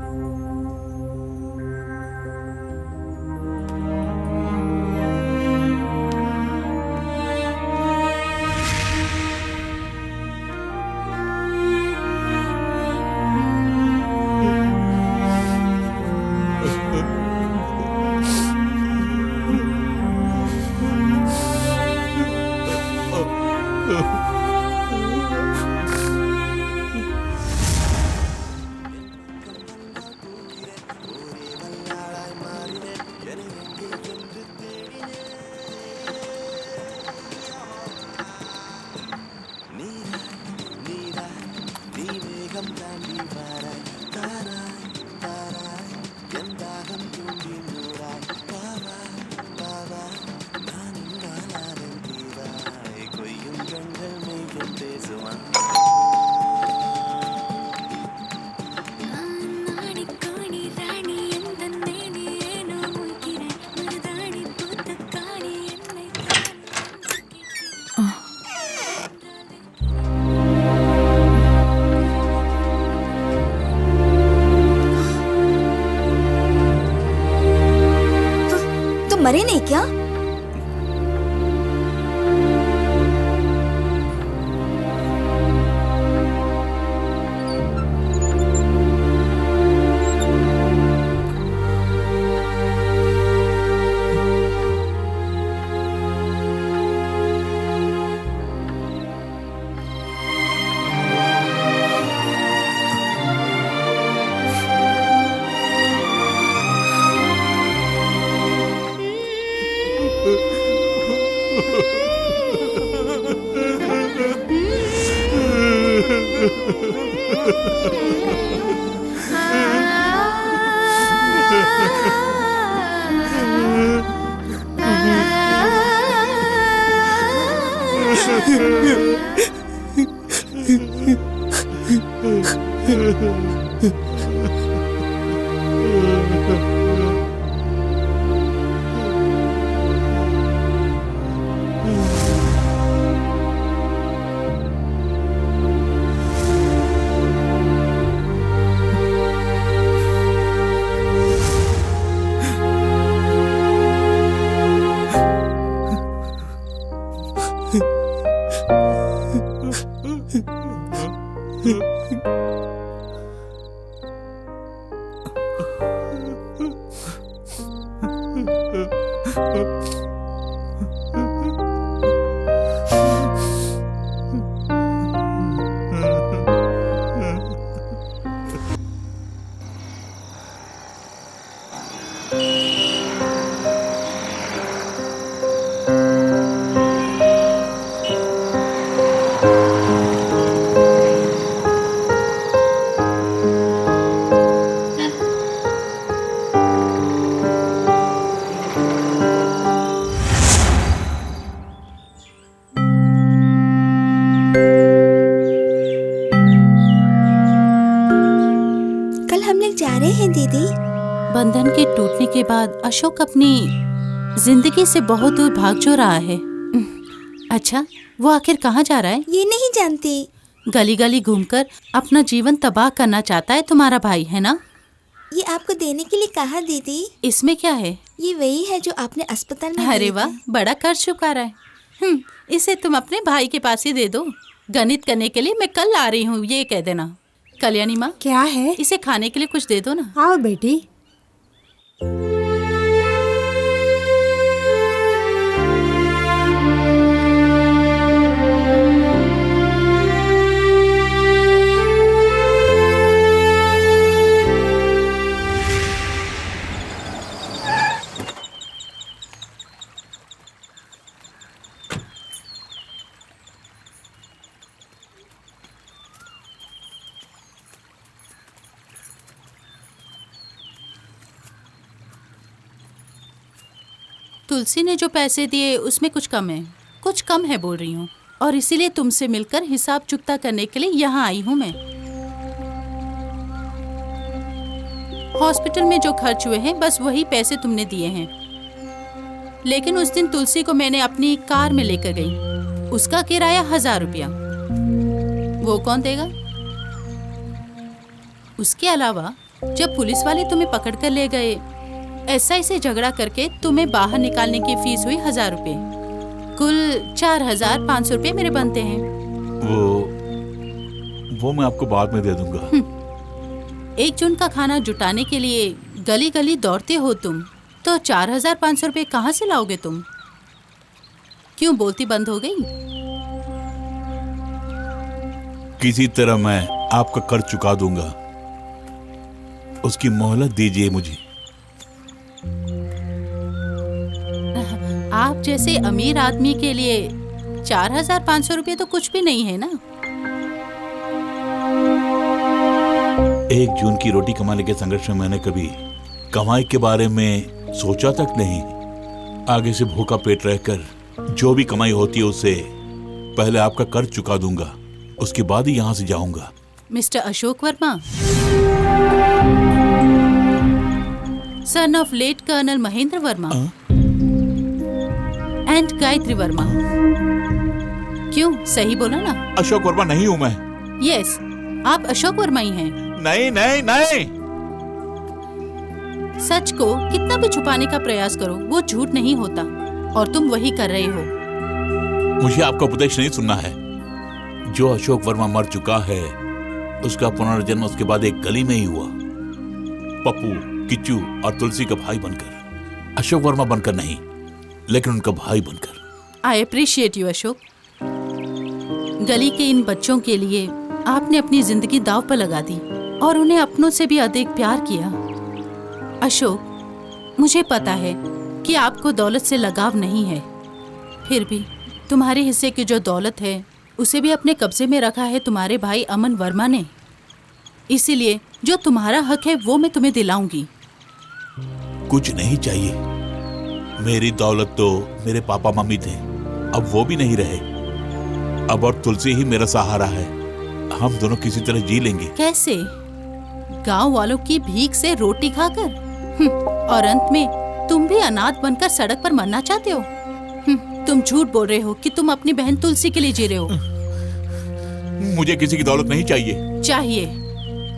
मरे नहीं क्या? बंधन के टूटने के बाद अशोक अपनी जिंदगी से बहुत दूर भाग जो रहा है। अच्छा, वो आखिर कहाँ जा रहा है? ये नहीं जानती। गली गली घूमकर अपना जीवन तबाह करना चाहता है तुम्हारा भाई, है ना? ये आपको देने के लिए कहा दीदी। इसमें क्या है? ये वही है जो आपने अस्पताल में। अरे वाह, बड़ा कर चुका रहा है। इसे तुम अपने भाई के पास ही दे दो। गणित करने के लिए मैं कल आ रही हूँ, ये कह देना। कल्याणी माँ, क्या है? इसे खाने के लिए कुछ दे दो ना। आओ बेटी। तुलसी ने जो पैसे दिए उसमें कुछ कम है बोल रही हूँ, और इसीलिए तुमसे मिलकर हिसाब चुकता करने के लिए यहाँ आई हूँ मैं। हॉस्पिटल में जो खर्च हुए हैं बस वही पैसे तुमने दिए हैं। लेकिन उस दिन तुलसी को मैंने अपनी कार में लेकर गई, उसका किराया 1000 रुपया। वो कौन देगा? उसके अलावा जब पुलिस वाले तुम्हें पकड़ कर ले गए, एसआई से झगड़ा करके तुम्हें बाहर निकालने की फीस हुई 1000 रुपए। कुल 4500 रुपए मेरे बनते हैं। वो मैं आपको बाद में दे दूंगा। 1 जून का खाना जुटाने के लिए गली गली दौड़ते हो तुम, तो 4500 रुपए कहाँ से लाओगे तुम? क्यों बोलती बंद हो गई? किसी तरह मैं आपका कर्ज चुका दूंगा, उसकी मोहलत दीजिए मुझे। आप जैसे अमीर आदमी के लिए 4500 रुपए तो कुछ भी नहीं है ना। 1 जून की रोटी कमाने के संघर्ष में मैंने कभी कमाई के बारे में सोचा तक नहीं। आगे से भूखा पेट रहकर जो भी कमाई होती है उससे पहले आपका कर्ज चुका दूंगा, उसके बाद ही यहाँ से जाऊंगा। Mister Ashok Verma, son of late colonel Mahendra Verma and Gayatri Verma. क्यों, सही बोला ना? अशोक वर्मा नहीं हूँ मैं। यस, आप अशोक वर्मा ही हैं। नहीं नहीं नहीं। सच को कितना भी छुपाने का प्रयास करो, वो झूठ नहीं होता, और तुम वही कर रहे हो। मुझे आपका उपदेश नहीं सुनना है। जो अशोक वर्मा मर चुका है उसका पुनर्जन्म उसके बाद एक गली में ही हुआ, पप्पू, किच्चू और तुलसी का भाई बनकर। अशोक वर्मा बनकर नहीं, लेकिन उनका भाई बनकर। I appreciate you Ashok. गली के इन बच्चों के लिए आपने अपनी जिंदगी दांव पर लगा दी और उन्हें अपनों से भी अधिक प्यार किया। अशोक, मुझे पता है कि आपको दौलत से लगाव नहीं है, फिर भी तुम्हारे हिस्से की जो दौलत है उसे भी अपने कब्जे में रखा है तुम्हारे भाई अमन वर्मा ने। इसीलिए जो तुम्हारा हक है वो मैं तुम्हें दिलाऊंगी। कुछ नहीं चाहिए। मेरी दौलत तो मेरे पापा मम्मी थे, अब वो भी नहीं रहे। अब और तुलसी ही मेरा सहारा है। हम दोनों किसी तरह जी लेंगे। कैसे? गांव वालों की भीख से रोटी खाकर? और अंत में तुम भी अनाथ बनकर सड़क पर मरना चाहते हो? तुम झूठ बोल रहे हो कि तुम अपनी बहन तुलसी के लिए जी रहे हो। मुझे किसी की दौलत नहीं चाहिए। चाहिए,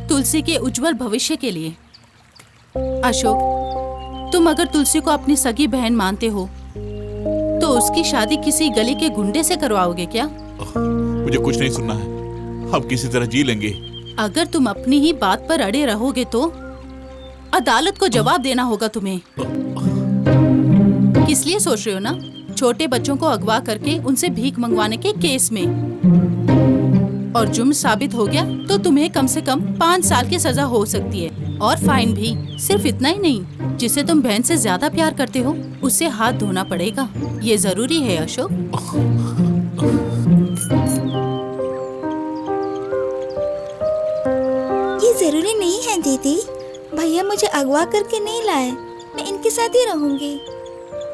तुलसी के उज्जवल भविष्य के लिए। अशोक, तुम अगर तुलसी को अपनी सगी बहन मानते हो तो उसकी शादी किसी गली के गुंडे से करवाओगे क्या? मुझे कुछ नहीं सुनना है। अब किसी तरह जी लेंगे। अगर तुम अपनी ही बात पर अड़े रहोगे तो अदालत को जवाब देना होगा तुम्हें। किस लिए सोच रहे हो ना? छोटे बच्चों को अगवा करके उनसे भीख मंगवाने के केस में। और जुर्म साबित हो गया तो तुम्हें कम से कम 5 साल की सजा हो सकती है और फाइन भी। सिर्फ इतना ही नहीं, जिसे तुम बहन से ज्यादा प्यार करते हो उससे हाथ धोना पड़ेगा। ये जरूरी है अशोक। ये जरूरी नहीं है दीदी, भैया मुझे अगवा करके नहीं लाए, मैं इनके साथ ही रहूंगी।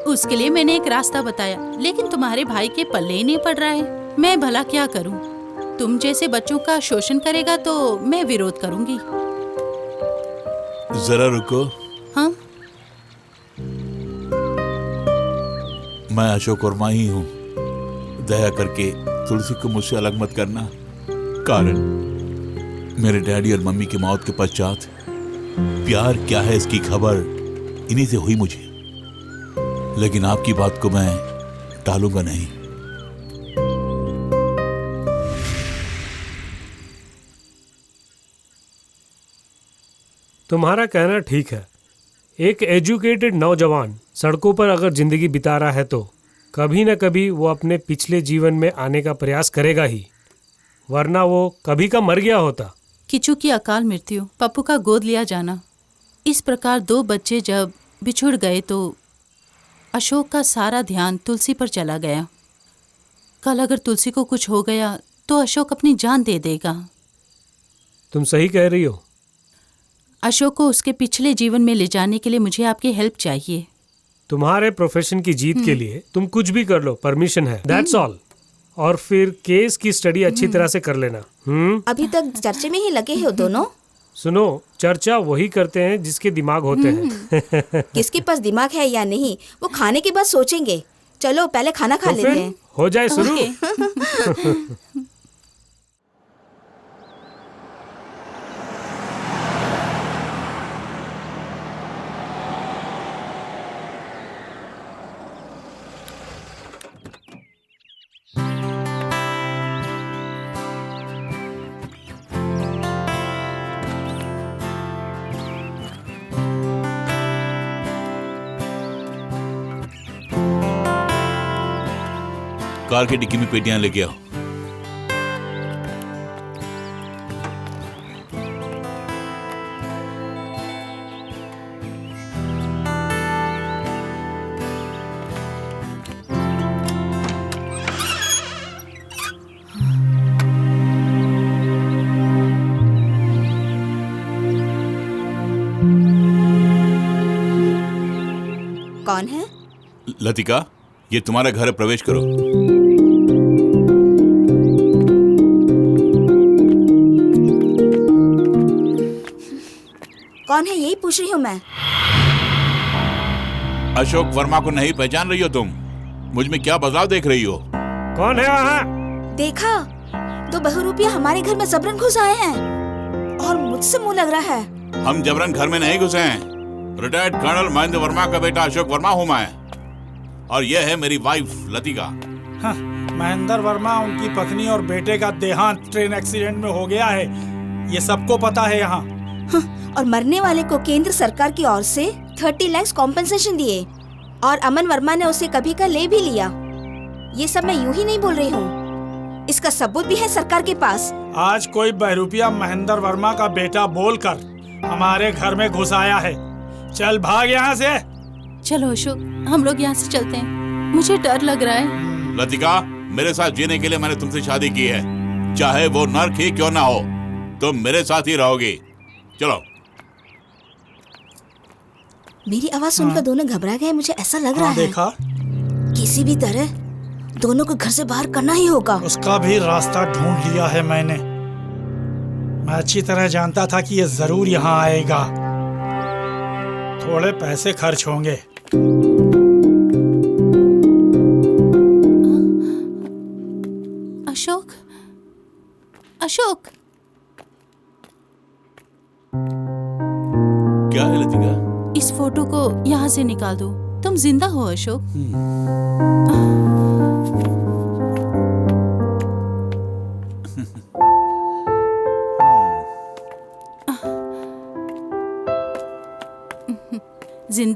उसके लिए मैंने एक रास्ता बताया, लेकिन तुम्हारे भाई के पल्ले ही नहीं पड़ रहा है। मैं भला क्या करूं? तुम जैसे बच्चों का शोषण करेगा तो मैं विरोध करूंगी। जरा रुको। हाँ? मैं अशोक वर्मा ही हूँ। दया करके तुलसी को मुझसे अलग मत करना। कारण मेरे डैडी और मम्मी की मौत के पश्चात प्यार क्या है इसकी खबर इन्हीं से हुई मुझे। लेकिन आपकी बात को मैं टालूंगा नहीं। तुम्हारा कहना ठीक है। एक एजुकेटेड नौजवान सड़कों पर अगर जिंदगी बिता रहा है तो कभी न कभी वो अपने पिछले जीवन में आने का प्रयास करेगा ही, वरना वो कभी का मर गया होता। किचू की अकाल मृत्यु, पप्पू का गोद लिया जाना, इस प्रकार 2 बच्चे जब बिछुड़ गए तो अशोक का सारा ध्यान तुलसी पर चला गया। कल अगर तुलसी को कुछ हो गया तो अशोक अपनी जान दे देगा। तुम सही कह रही हो। अशोक को उसके पिछले जीवन में ले जाने के लिए मुझे आपकी हेल्प चाहिए। तुम्हारे प्रोफेशन की जीत के लिए तुम कुछ भी कर लो, परमिशन है। That's all. और फिर केस की स्टडी अच्छी तरह से कर लेना। अभी तक चर्चे में ही लगे हो दोनों। सुनो, चर्चा वही करते हैं जिसके दिमाग होते हैं। किसके पास दिमाग है या नहीं वो खाने के बाद सोचेंगे। चलो पहले खाना खा लेते हैं। हो जाए शुरू। कार की डिक्की में पेटियां लेके आओ। कौन है? लतिका, ये तुम्हारा घर है, प्रवेश करो। कौन है यही पूछ रही हूँ मैं। अशोक वर्मा को नहीं पहचान रही हो तुम? मुझ में क्या बदलाव देख रही हो? कौन है वहाँ? देखा, 2 बहुरूपिया हमारे घर में जबरन घुस आए हैं और मुझसे मुंह लग रहा है। हम जबरन घर में नहीं घुसे हैं। रिटायर्ड कर्नल महेंद्र वर्मा का बेटा अशोक वर्मा हूँ मैं, और यह है मेरी वाइफ लतिका। हाँ, महेंद्र वर्मा, उनकी पत्नी और बेटे का देहांत ट्रेन एक्सीडेंट में हो गया है, ये सबको पता है यहाँ। और मरने वाले को केंद्र सरकार की ओर से 30 लाख कॉम्पेंसेशन दिए और अमन वर्मा ने उसे कभी का ले भी लिया। ये सब मैं यूं ही नहीं बोल रही हूँ, इसका सबूत भी है सरकार के पास। आज कोई बहरूपिया महेंद्र वर्मा का बेटा बोलकर हमारे घर में घुस आया है। चल भाग यहाँ से। चलो अशोक, हम लोग यहाँ से चलते हैं, मुझे डर लग रहा है। लतिका, मेरे साथ जीने के लिए मैंने तुमसे शादी की है, चाहे वो नर्क ही क्यों ना हो, तुम मेरे साथ ही रहोगी। चलो। मेरी आवाज सुनकर दोनों घबरा गए, मुझे ऐसा लग रहा है। देखा? किसी भी तरह दोनों को घर से बाहर करना ही होगा। उसका भी रास्ता ढूंढ लिया है मैंने। मैं अच्छी तरह जानता था कि ये जरूर यहाँ आएगा। थोड़े पैसे खर्च होंगे। अशोक, अशोक। क्या है लतिका? इस फोटो को यहाँ से निकाल दो। तुम जिंदा हो अशोक।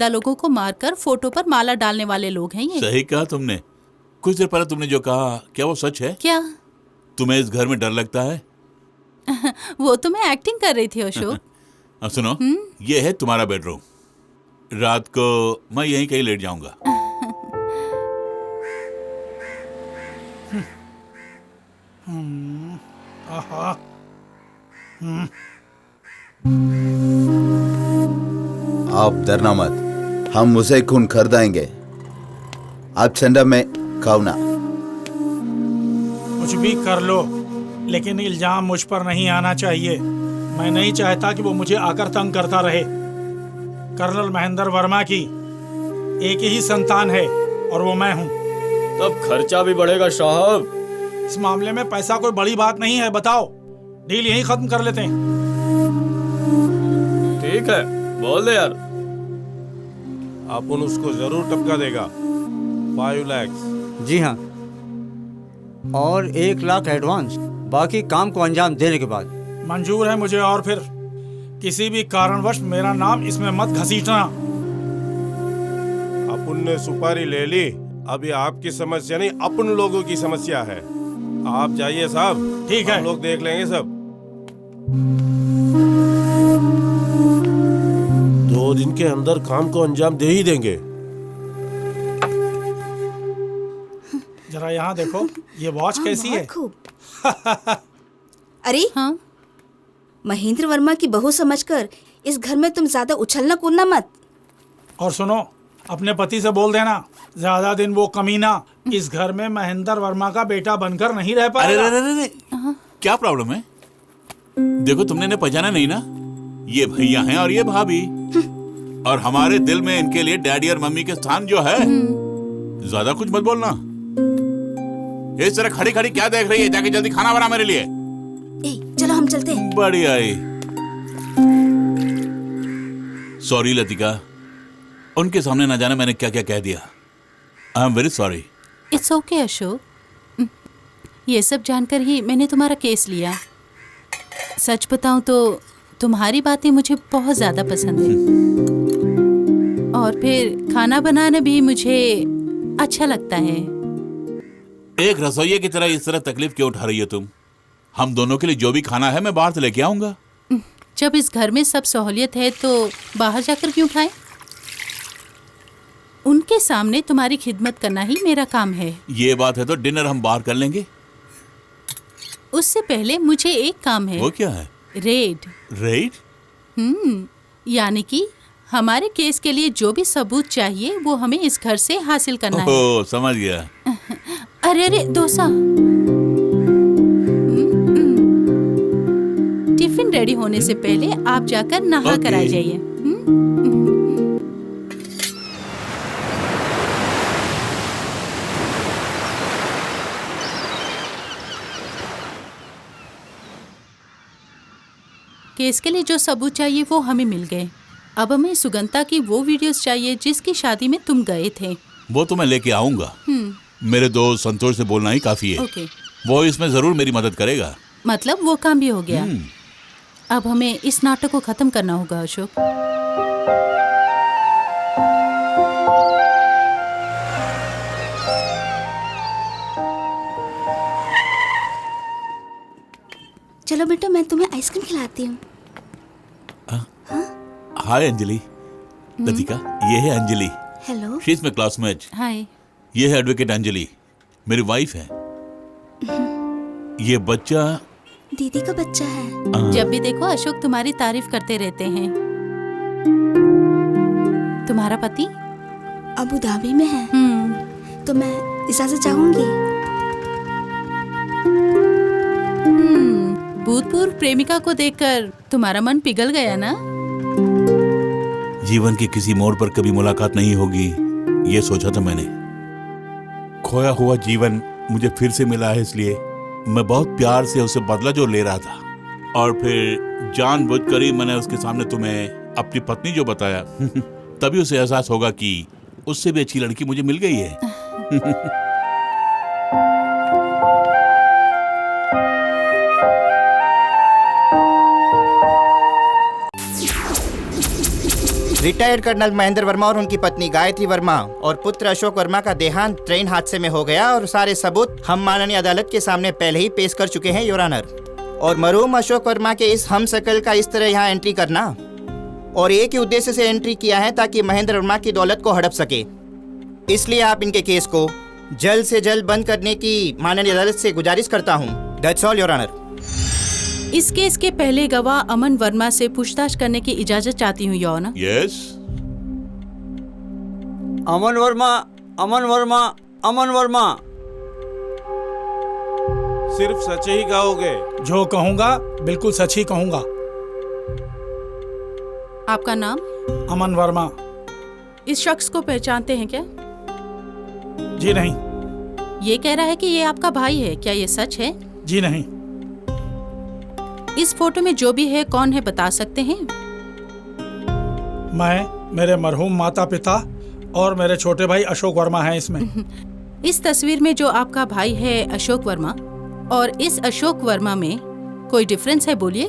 जिंदा लोगों को मारकर फोटो पर माला डालने वाले लोग हैं ये। सही कहा तुमने। कुछ देर पहले तुमने जो कहा, क्या वो सच है? क्या? तुम्हें इस घर में डर लगता है? वो तो मैं एक्टिंग कर रही थी अशोक। सुनो, ये है तुम्हारा बेडरूम। रात को मैं यहीं कहीं लेट जाऊंगा। आप डरना मत, हम उसे खून खरीदाएंगे। आप चंदा में खाओ ना। कुछ भी कर लो, लेकिन इल्जाम मुझ पर नहीं आना चाहिए। मैं नहीं चाहता कि वो मुझे आकर तंग करता रहे। कर्नल महेंद्र वर्मा की एक ही संतान है और वो मैं हूँ। तब खर्चा भी बढ़ेगा साहब। इस मामले में पैसा कोई बड़ी बात नहीं है। बताओ, डील यहीं खत्म कर लेते हैं। ठीक है, बोल दे यार। अपन उसको जरूर टपका देगा। 5 लाख। जी हाँ, और 1 लाख एडवांस, बाकी काम को अंजाम देने के बाद। मंजूर है मुझे, और फिर किसी भी कारणवश मेरा नाम इसमें मत घसीटना। अपन ने सुपारी ले ली, अभी आपकी समस्या नहीं, अपन लोगों की समस्या है। आप जाइए साहब। ठीक है, हम लोग देख लेंगे सब। 2 दिन के अंदर काम को अंजाम दे ही देंगे। जरा यहाँ देखो, ये वॉच कैसी है? अरे हाँ, महेंद्र वर्मा की बहू समझकर इस घर में तुम ज्यादा उछलना कूदना मत। और सुनो, अपने पति से बोल देना, ज्यादा दिन वो कमीना इस घर में महेंद्र वर्मा का बेटा बनकर नहीं रह पाएगा। अरे क्या प्रॉब्लम है? देखो, तुमने इन्हें पहचाना नहीं ना? ये भैया हैं और ये भाभी, और हमारे दिल में इनके लिए डैडी और मम्मी के स्थान जो है। ज्यादा कुछ मत बोलना। इस तरह खड़ी खड़ी क्या देख रही है? जाके जल्दी खाना बना मेरे लिए। चलो हम चलते हैं। बढ़िया है। सॉरी लतिका, उनके सामने ना जाने मैंने क्या क्या कह दिया। I am very sorry. It's okay Ashok, ये सब जानकर ही मैंने तुम्हारा केस लिया। सच बताऊं तो तुम्हारी बातें मुझे बहुत ज्यादा पसंद है, और फिर खाना बनाना भी मुझे अच्छा लगता है। एक रसोइये की तरह इस तरह तकलीफ क्यों उठा रही हो तुम? हम दोनों के लिए जो भी खाना है मैं बाहर से लेके आऊंगा। जब इस घर में सब सहूलियत है तो बाहर जाकर क्यों खाएं? उनके सामने तुम्हारी खिदमत करना ही मेरा काम है। ये बात है तो डिनर हम बाहर कर लेंगे। उससे पहले मुझे एक काम है। वो क्या है? रेड। रेड? यानी कि हमारे केस के लिए जो भी सबूत चाहिए वो हमें इस घर से हासिल करना है। ओह, समझ गया। अरे डोसा। टिफिन रेडी होने से पहले आप जाकर नहा कर आ जाइए। केस के लिए जो सबूत चाहिए वो हमें मिल गए। अब हमें सुगंधा की वो वीडियोस चाहिए जिसकी शादी में तुम गए थे। वो तो मैं लेके आऊंगा। मेरे दोस्त संतोष से बोलना ही काफी है। ओके। वो इसमें जरूर मेरी मदद करेगा। मतलब वो काम भी हो गया। अब हमें इस नाटक को खत्म करना होगा अशोक। चलो बेटा, मैं तुम्हें आइसक्रीम खिलाती हूँ। हाय अंजलि। लतिका, ये है Anjali. Hello. She is my classmate. Hi. ये है एडवोकेट अंजलि, मेरी वाइफ है। ये बच्चा दीदी का बच्चा है। जब भी देखो अशोक तुम्हारी तारीफ करते रहते हैं। तुम्हारा पति अबू धाबी में है। तो मैं इजाजत चाहूंगी। भूतपूर्व प्रेमिका को देखकर तुम्हारा मन पिघल गया ना? जीवन के किसी मोड़ पर कभी मुलाकात नहीं होगी, ये सोचा था मैंने। खोया हुआ जीवन मुझे फिर से मिला है, इसलिए मैं बहुत प्यार से उसे बदला जो ले रहा था। और फिर जानबूझकर ही मैंने उसके सामने तुम्हें अपनी पत्नी जो बताया, तभी उसे एहसास होगा कि उससे भी अच्छी लड़की मुझे मिल गई है। रिटायर्ड कर्नल महेंद्र वर्मा और उनकी पत्नी गायत्री वर्मा और पुत्र अशोक वर्मा का देहांत ट्रेन हादसे में हो गया और सारे सबूत हम माननीय अदालत के सामने पहले ही पेश कर चुके हैं योर ऑनर। और मरहूम अशोक वर्मा के इस हम शकल का इस तरह यहाँ एंट्री करना और एक ही उद्देश्य से एंट्री किया है ताकि महेंद्र वर्मा की दौलत को हड़प सके। इसलिए आप इनके केस को जल्द से जल्द बंद करने की माननीय अदालत से गुजारिश करता हूँ। That's all your honour. इस केस के पहले गवाह अमन वर्मा से पूछताछ करने की इजाजत चाहती हूँ योर ऑनर। यस। अमन वर्मा, अमन वर्मा, अमन वर्मा। सिर्फ सच ही कहोगे? जो कहूँगा बिल्कुल सच ही कहूँगा। आपका नाम? अमन वर्मा। इस शख्स को पहचानते हैं क्या? जी नहीं। ये कह रहा है कि ये आपका भाई है, क्या ये सच है? जी नहीं। इस फोटो में जो भी है कौन है बता सकते हैं? मैं, मेरे मरहूम माता पिता और मेरे छोटे भाई अशोक वर्मा हैं इसमें। इस तस्वीर में जो आपका भाई है अशोक वर्मा और इस अशोक वर्मा में कोई डिफरेंस है? बोलिए।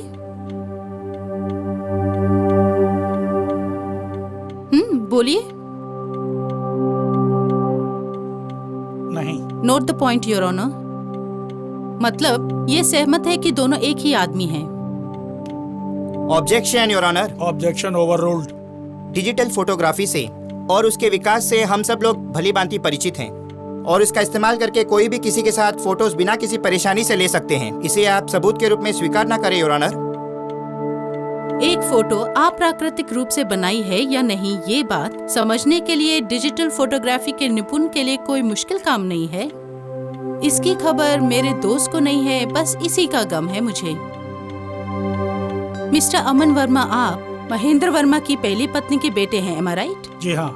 बोलिए। नहीं। Note the point your honour. मतलब ये सहमत है कि दोनों एक ही आदमी हैं। Objection your honour. Objection overruled. Digital photography से और उसके विकास से हम सब लोग भली भांति परिचित हैं और इसका इस्तेमाल करके कोई भी किसी के साथ फोटोज बिना किसी परेशानी से ले सकते हैं। इसे आप सबूत के रूप में स्वीकार न करें योर ऑनर। एक फोटो अप्राकृतिक रूप से बनाई है या नहीं, ये बात समझने के लिए डिजिटल फोटोग्राफी के निपुण के लिए कोई मुश्किल काम नहीं है। इसकी खबर मेरे दोस्त को नहीं है, बस इसी का गम है मुझे। मिस्टर अमन वर्मा, आप महेंद्र वर्मा की पहली पत्नी के बेटे हैं, एम आई राइट? जी हाँ।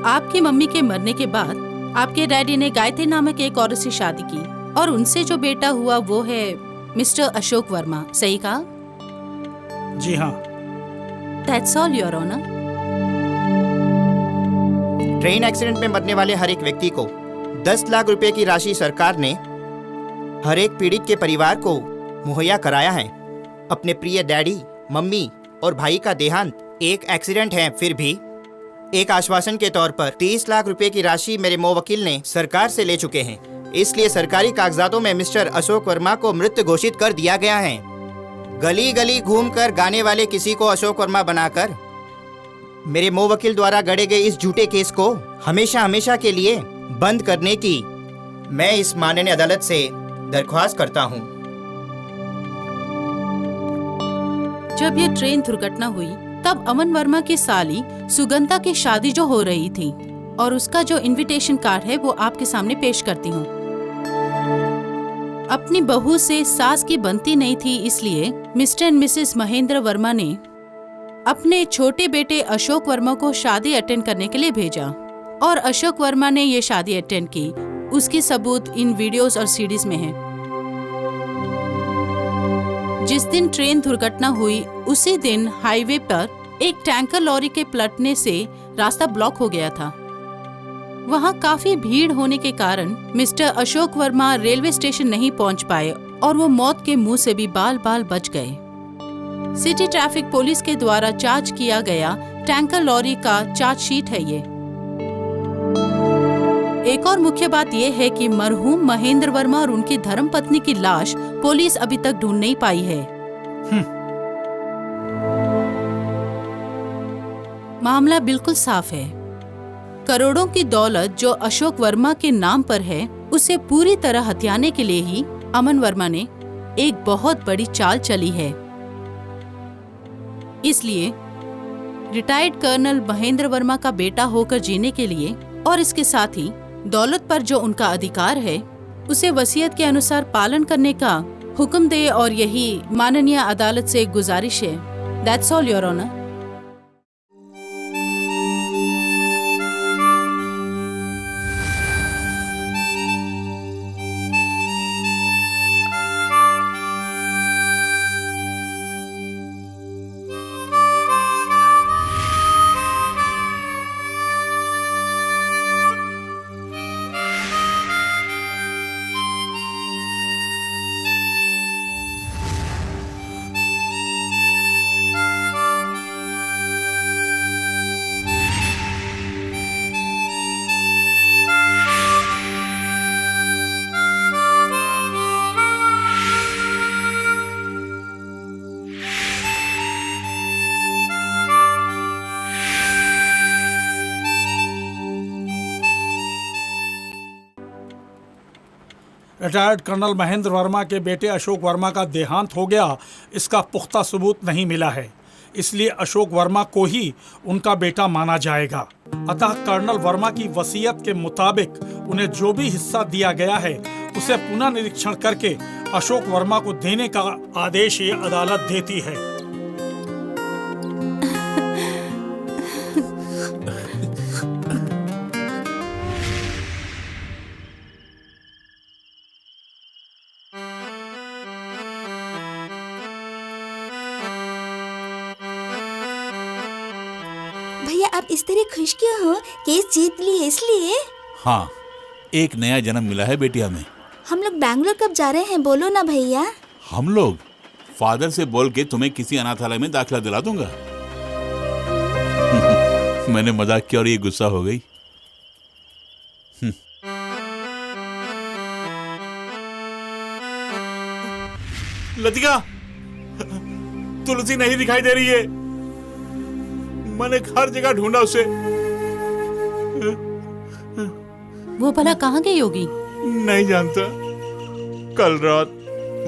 आपकी मम्मी के मरने के बाद आपके डैडी ने गायत्री नामक एक औरत से शादी की और उनसे जो बेटा हुआ वो है मिस्टर अशोक वर्मा, सही कहा? जी हाँ। That's all, Your Honor. Train accident में मरने वाले हर एक व्यक्ति को 10 लाख रुपए की राशि सरकार ने हर एक पीड़ित के परिवार को मुहैया कराया है। अपने प्रिय डैडी, मम्मी और भाई का देहांत एक एक्सीडेंट है, फिर भी एक आश्वासन के तौर पर 30 लाख रुपए की राशि मेरे मोवकील ने सरकार से ले चुके हैं। इसलिए सरकारी कागजातों में मिस्टर अशोक वर्मा को मृत घोषित कर दिया गया है। गली गली घूमकर गाने वाले किसी को अशोक वर्मा बनाकर मेरे मोवकील द्वारा गढ़े गए इस झूठे केस को हमेशा हमेशा के लिए बंद करने की मैं इस माननीय अदालत से दरख्वास्त करता हूँ। जब ये ट्रेन दुर्घटना हुई तब अमन वर्मा की साली सुगंधा की शादी जो हो रही थी और उसका जो इनविटेशन कार्ड है वो आपके सामने पेश करती हूँ। अपनी बहू से सास की बनती नहीं थी, इसलिए mister and Mrs Mahendra Verma ने अपने छोटे बेटे अशोक वर्मा को शादी अटेंड करने के लिए भेजा और अशोक वर्मा ने ये शादी अटेंड की। उसकी सबूत इन वीडियोस और सीडीज में है। जिस दिन ट्रेन दुर्घटना हुई उसी दिन हाईवे पर एक टैंकर लॉरी के पलटने से रास्ता ब्लॉक हो गया था। वहां काफी भीड़ होने के कारण mister Ashok Verma railway station नहीं पहुंच पाए और वो मौत के मुंह से भी बाल बाल बच गए। सिटी ट्रैफिक पुलिस के द्वारा चार्ज किया गया टैंकर लॉरी का चार्जशीट है ये। एक और मुख्य बात यह है कि मरहूम महेंद्र वर्मा और उनकी धर्मपत्नी की लाश पुलिस अभी तक ढूंढ नहीं पाई है। मामला बिल्कुल साफ है। करोड़ों की दौलत जो अशोक वर्मा के नाम पर है उसे पूरी तरह हथियाने के लिए ही अमन वर्मा ने एक बहुत बड़ी चाल चली है। इसलिए रिटायर्ड कर्नल महेंद्र वर्मा का बेटा होकर जीने के लिए और इसके साथ ही दौलत पर जो उनका अधिकार है उसे वसीयत के अनुसार पालन करने का हुक्म दे और यही माननीय अदालत से गुजारिश है। That's all your honour. Retired colonel Mahendra Verma के बेटे अशोक वर्मा का देहांत हो गया, इसका पुख्ता सबूत नहीं मिला है, इसलिए अशोक वर्मा को ही उनका बेटा माना जाएगा। अतः कर्नल वर्मा की वसीयत के मुताबिक उन्हें जो भी हिस्सा दिया गया है उसे पुनः निरीक्षण करके अशोक वर्मा को देने का आदेश ये अदालत देती है। भैया आप इस तरह खुश क्यों हो? केस जीत लिए इसलिए? हाँ, एक नया जन्म मिला है बेटी हमें। हम लोग बैंगलोर कब जा रहे हैं बोलो ना भैया। हम लोग फादर से बोल के तुम्हें किसी अनाथालय में दाखिला दिला दूंगा। मैंने मजाक किया और ये गुस्सा हो गई। लतिका, तुलसी नहीं दिखाई दे रही है। मैंने हर जगह ढूंढा उसे। वो भला कहाँ गई होगी? नहीं जानता। कल रात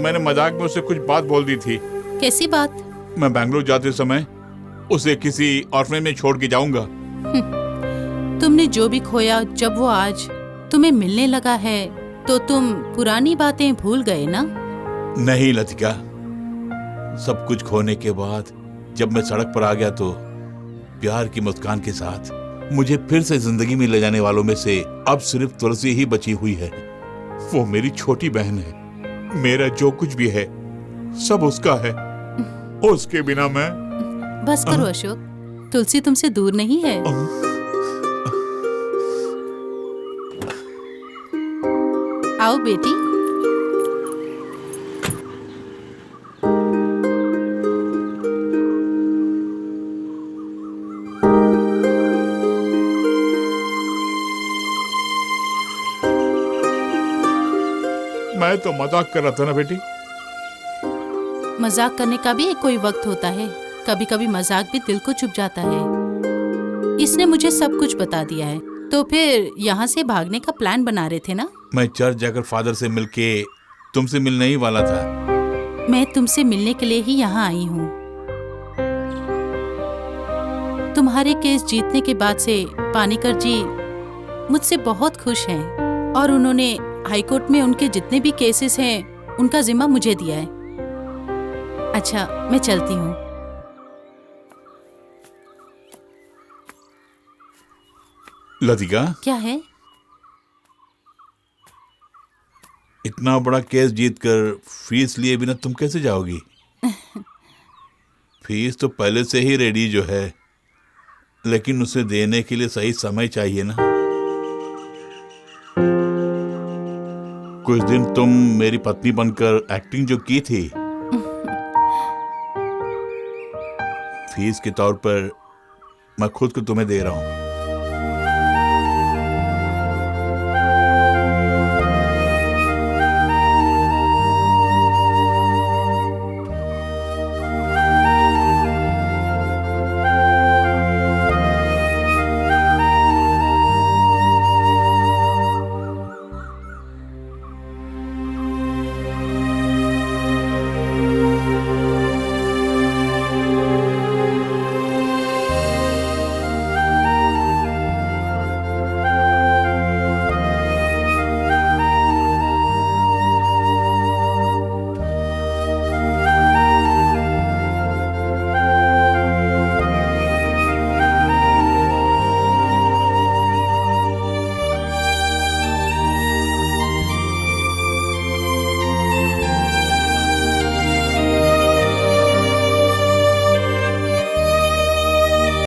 मैंने मजाक में उसे कुछ बात बोल दी थी। कैसी बात? मैं बैंगलोर जाते समय उसे किसी ऑर्फनेज में छोड़ के जाऊंगा। तुमने जो भी खोया, जब वो आज तुम्हें मिलने लगा है तो तुम पुरानी बातें भूल गए ना? नहीं लतिका, सब कुछ खोने के बाद जब मैं सड़क पर आ गया तो प्यार की मुस्कान के साथ मुझे फिर से जिंदगी में ले जाने वालों में से अब सिर्फ तुलसी ही बची हुई है। वो मेरी छोटी बहन है। मेरा जो कुछ भी है सब उसका है। उसके बिना मैं। बस करो अशोक, तुलसी तुमसे दूर नहीं है। आओ बेटी। मैं तो मजाक कर रहा था ना बेटी। मजाक करने का भी एक कोई वक्त होता है। कभी कभी मजाक भी दिल को चुभ जाता है। इसने मुझे सब कुछ बता दिया है। तो फिर यहाँ से भागने का प्लान बना रहे थे ना? मैं चर्च जाकर फादर से मिलके तुमसे मिलने ही वाला था। मैं तुमसे मिलने के लिए ही यहाँ आई हूँ। तुम्हारे केस जीतने के बाद से पानीकर जी मुझसे बहुत खुश हैं और उन्होंने हाईकोर्ट में उनके जितने भी केसेस हैं उनका जिम्मा मुझे दिया है। अच्छा, मैं चलती हूँ। लतिका, क्या है? इतना बड़ा केस जीतकर फीस लिए बिना तुम कैसे जाओगी? फीस तो पहले से ही रेडी जो है, लेकिन उसे देने के लिए सही समय चाहिए ना। कुछ दिन तुम मेरी पत्नी बनकर एक्टिंग जो की थी, फीस के तौर पर मैं खुद को तुम्हें दे रहा हूं।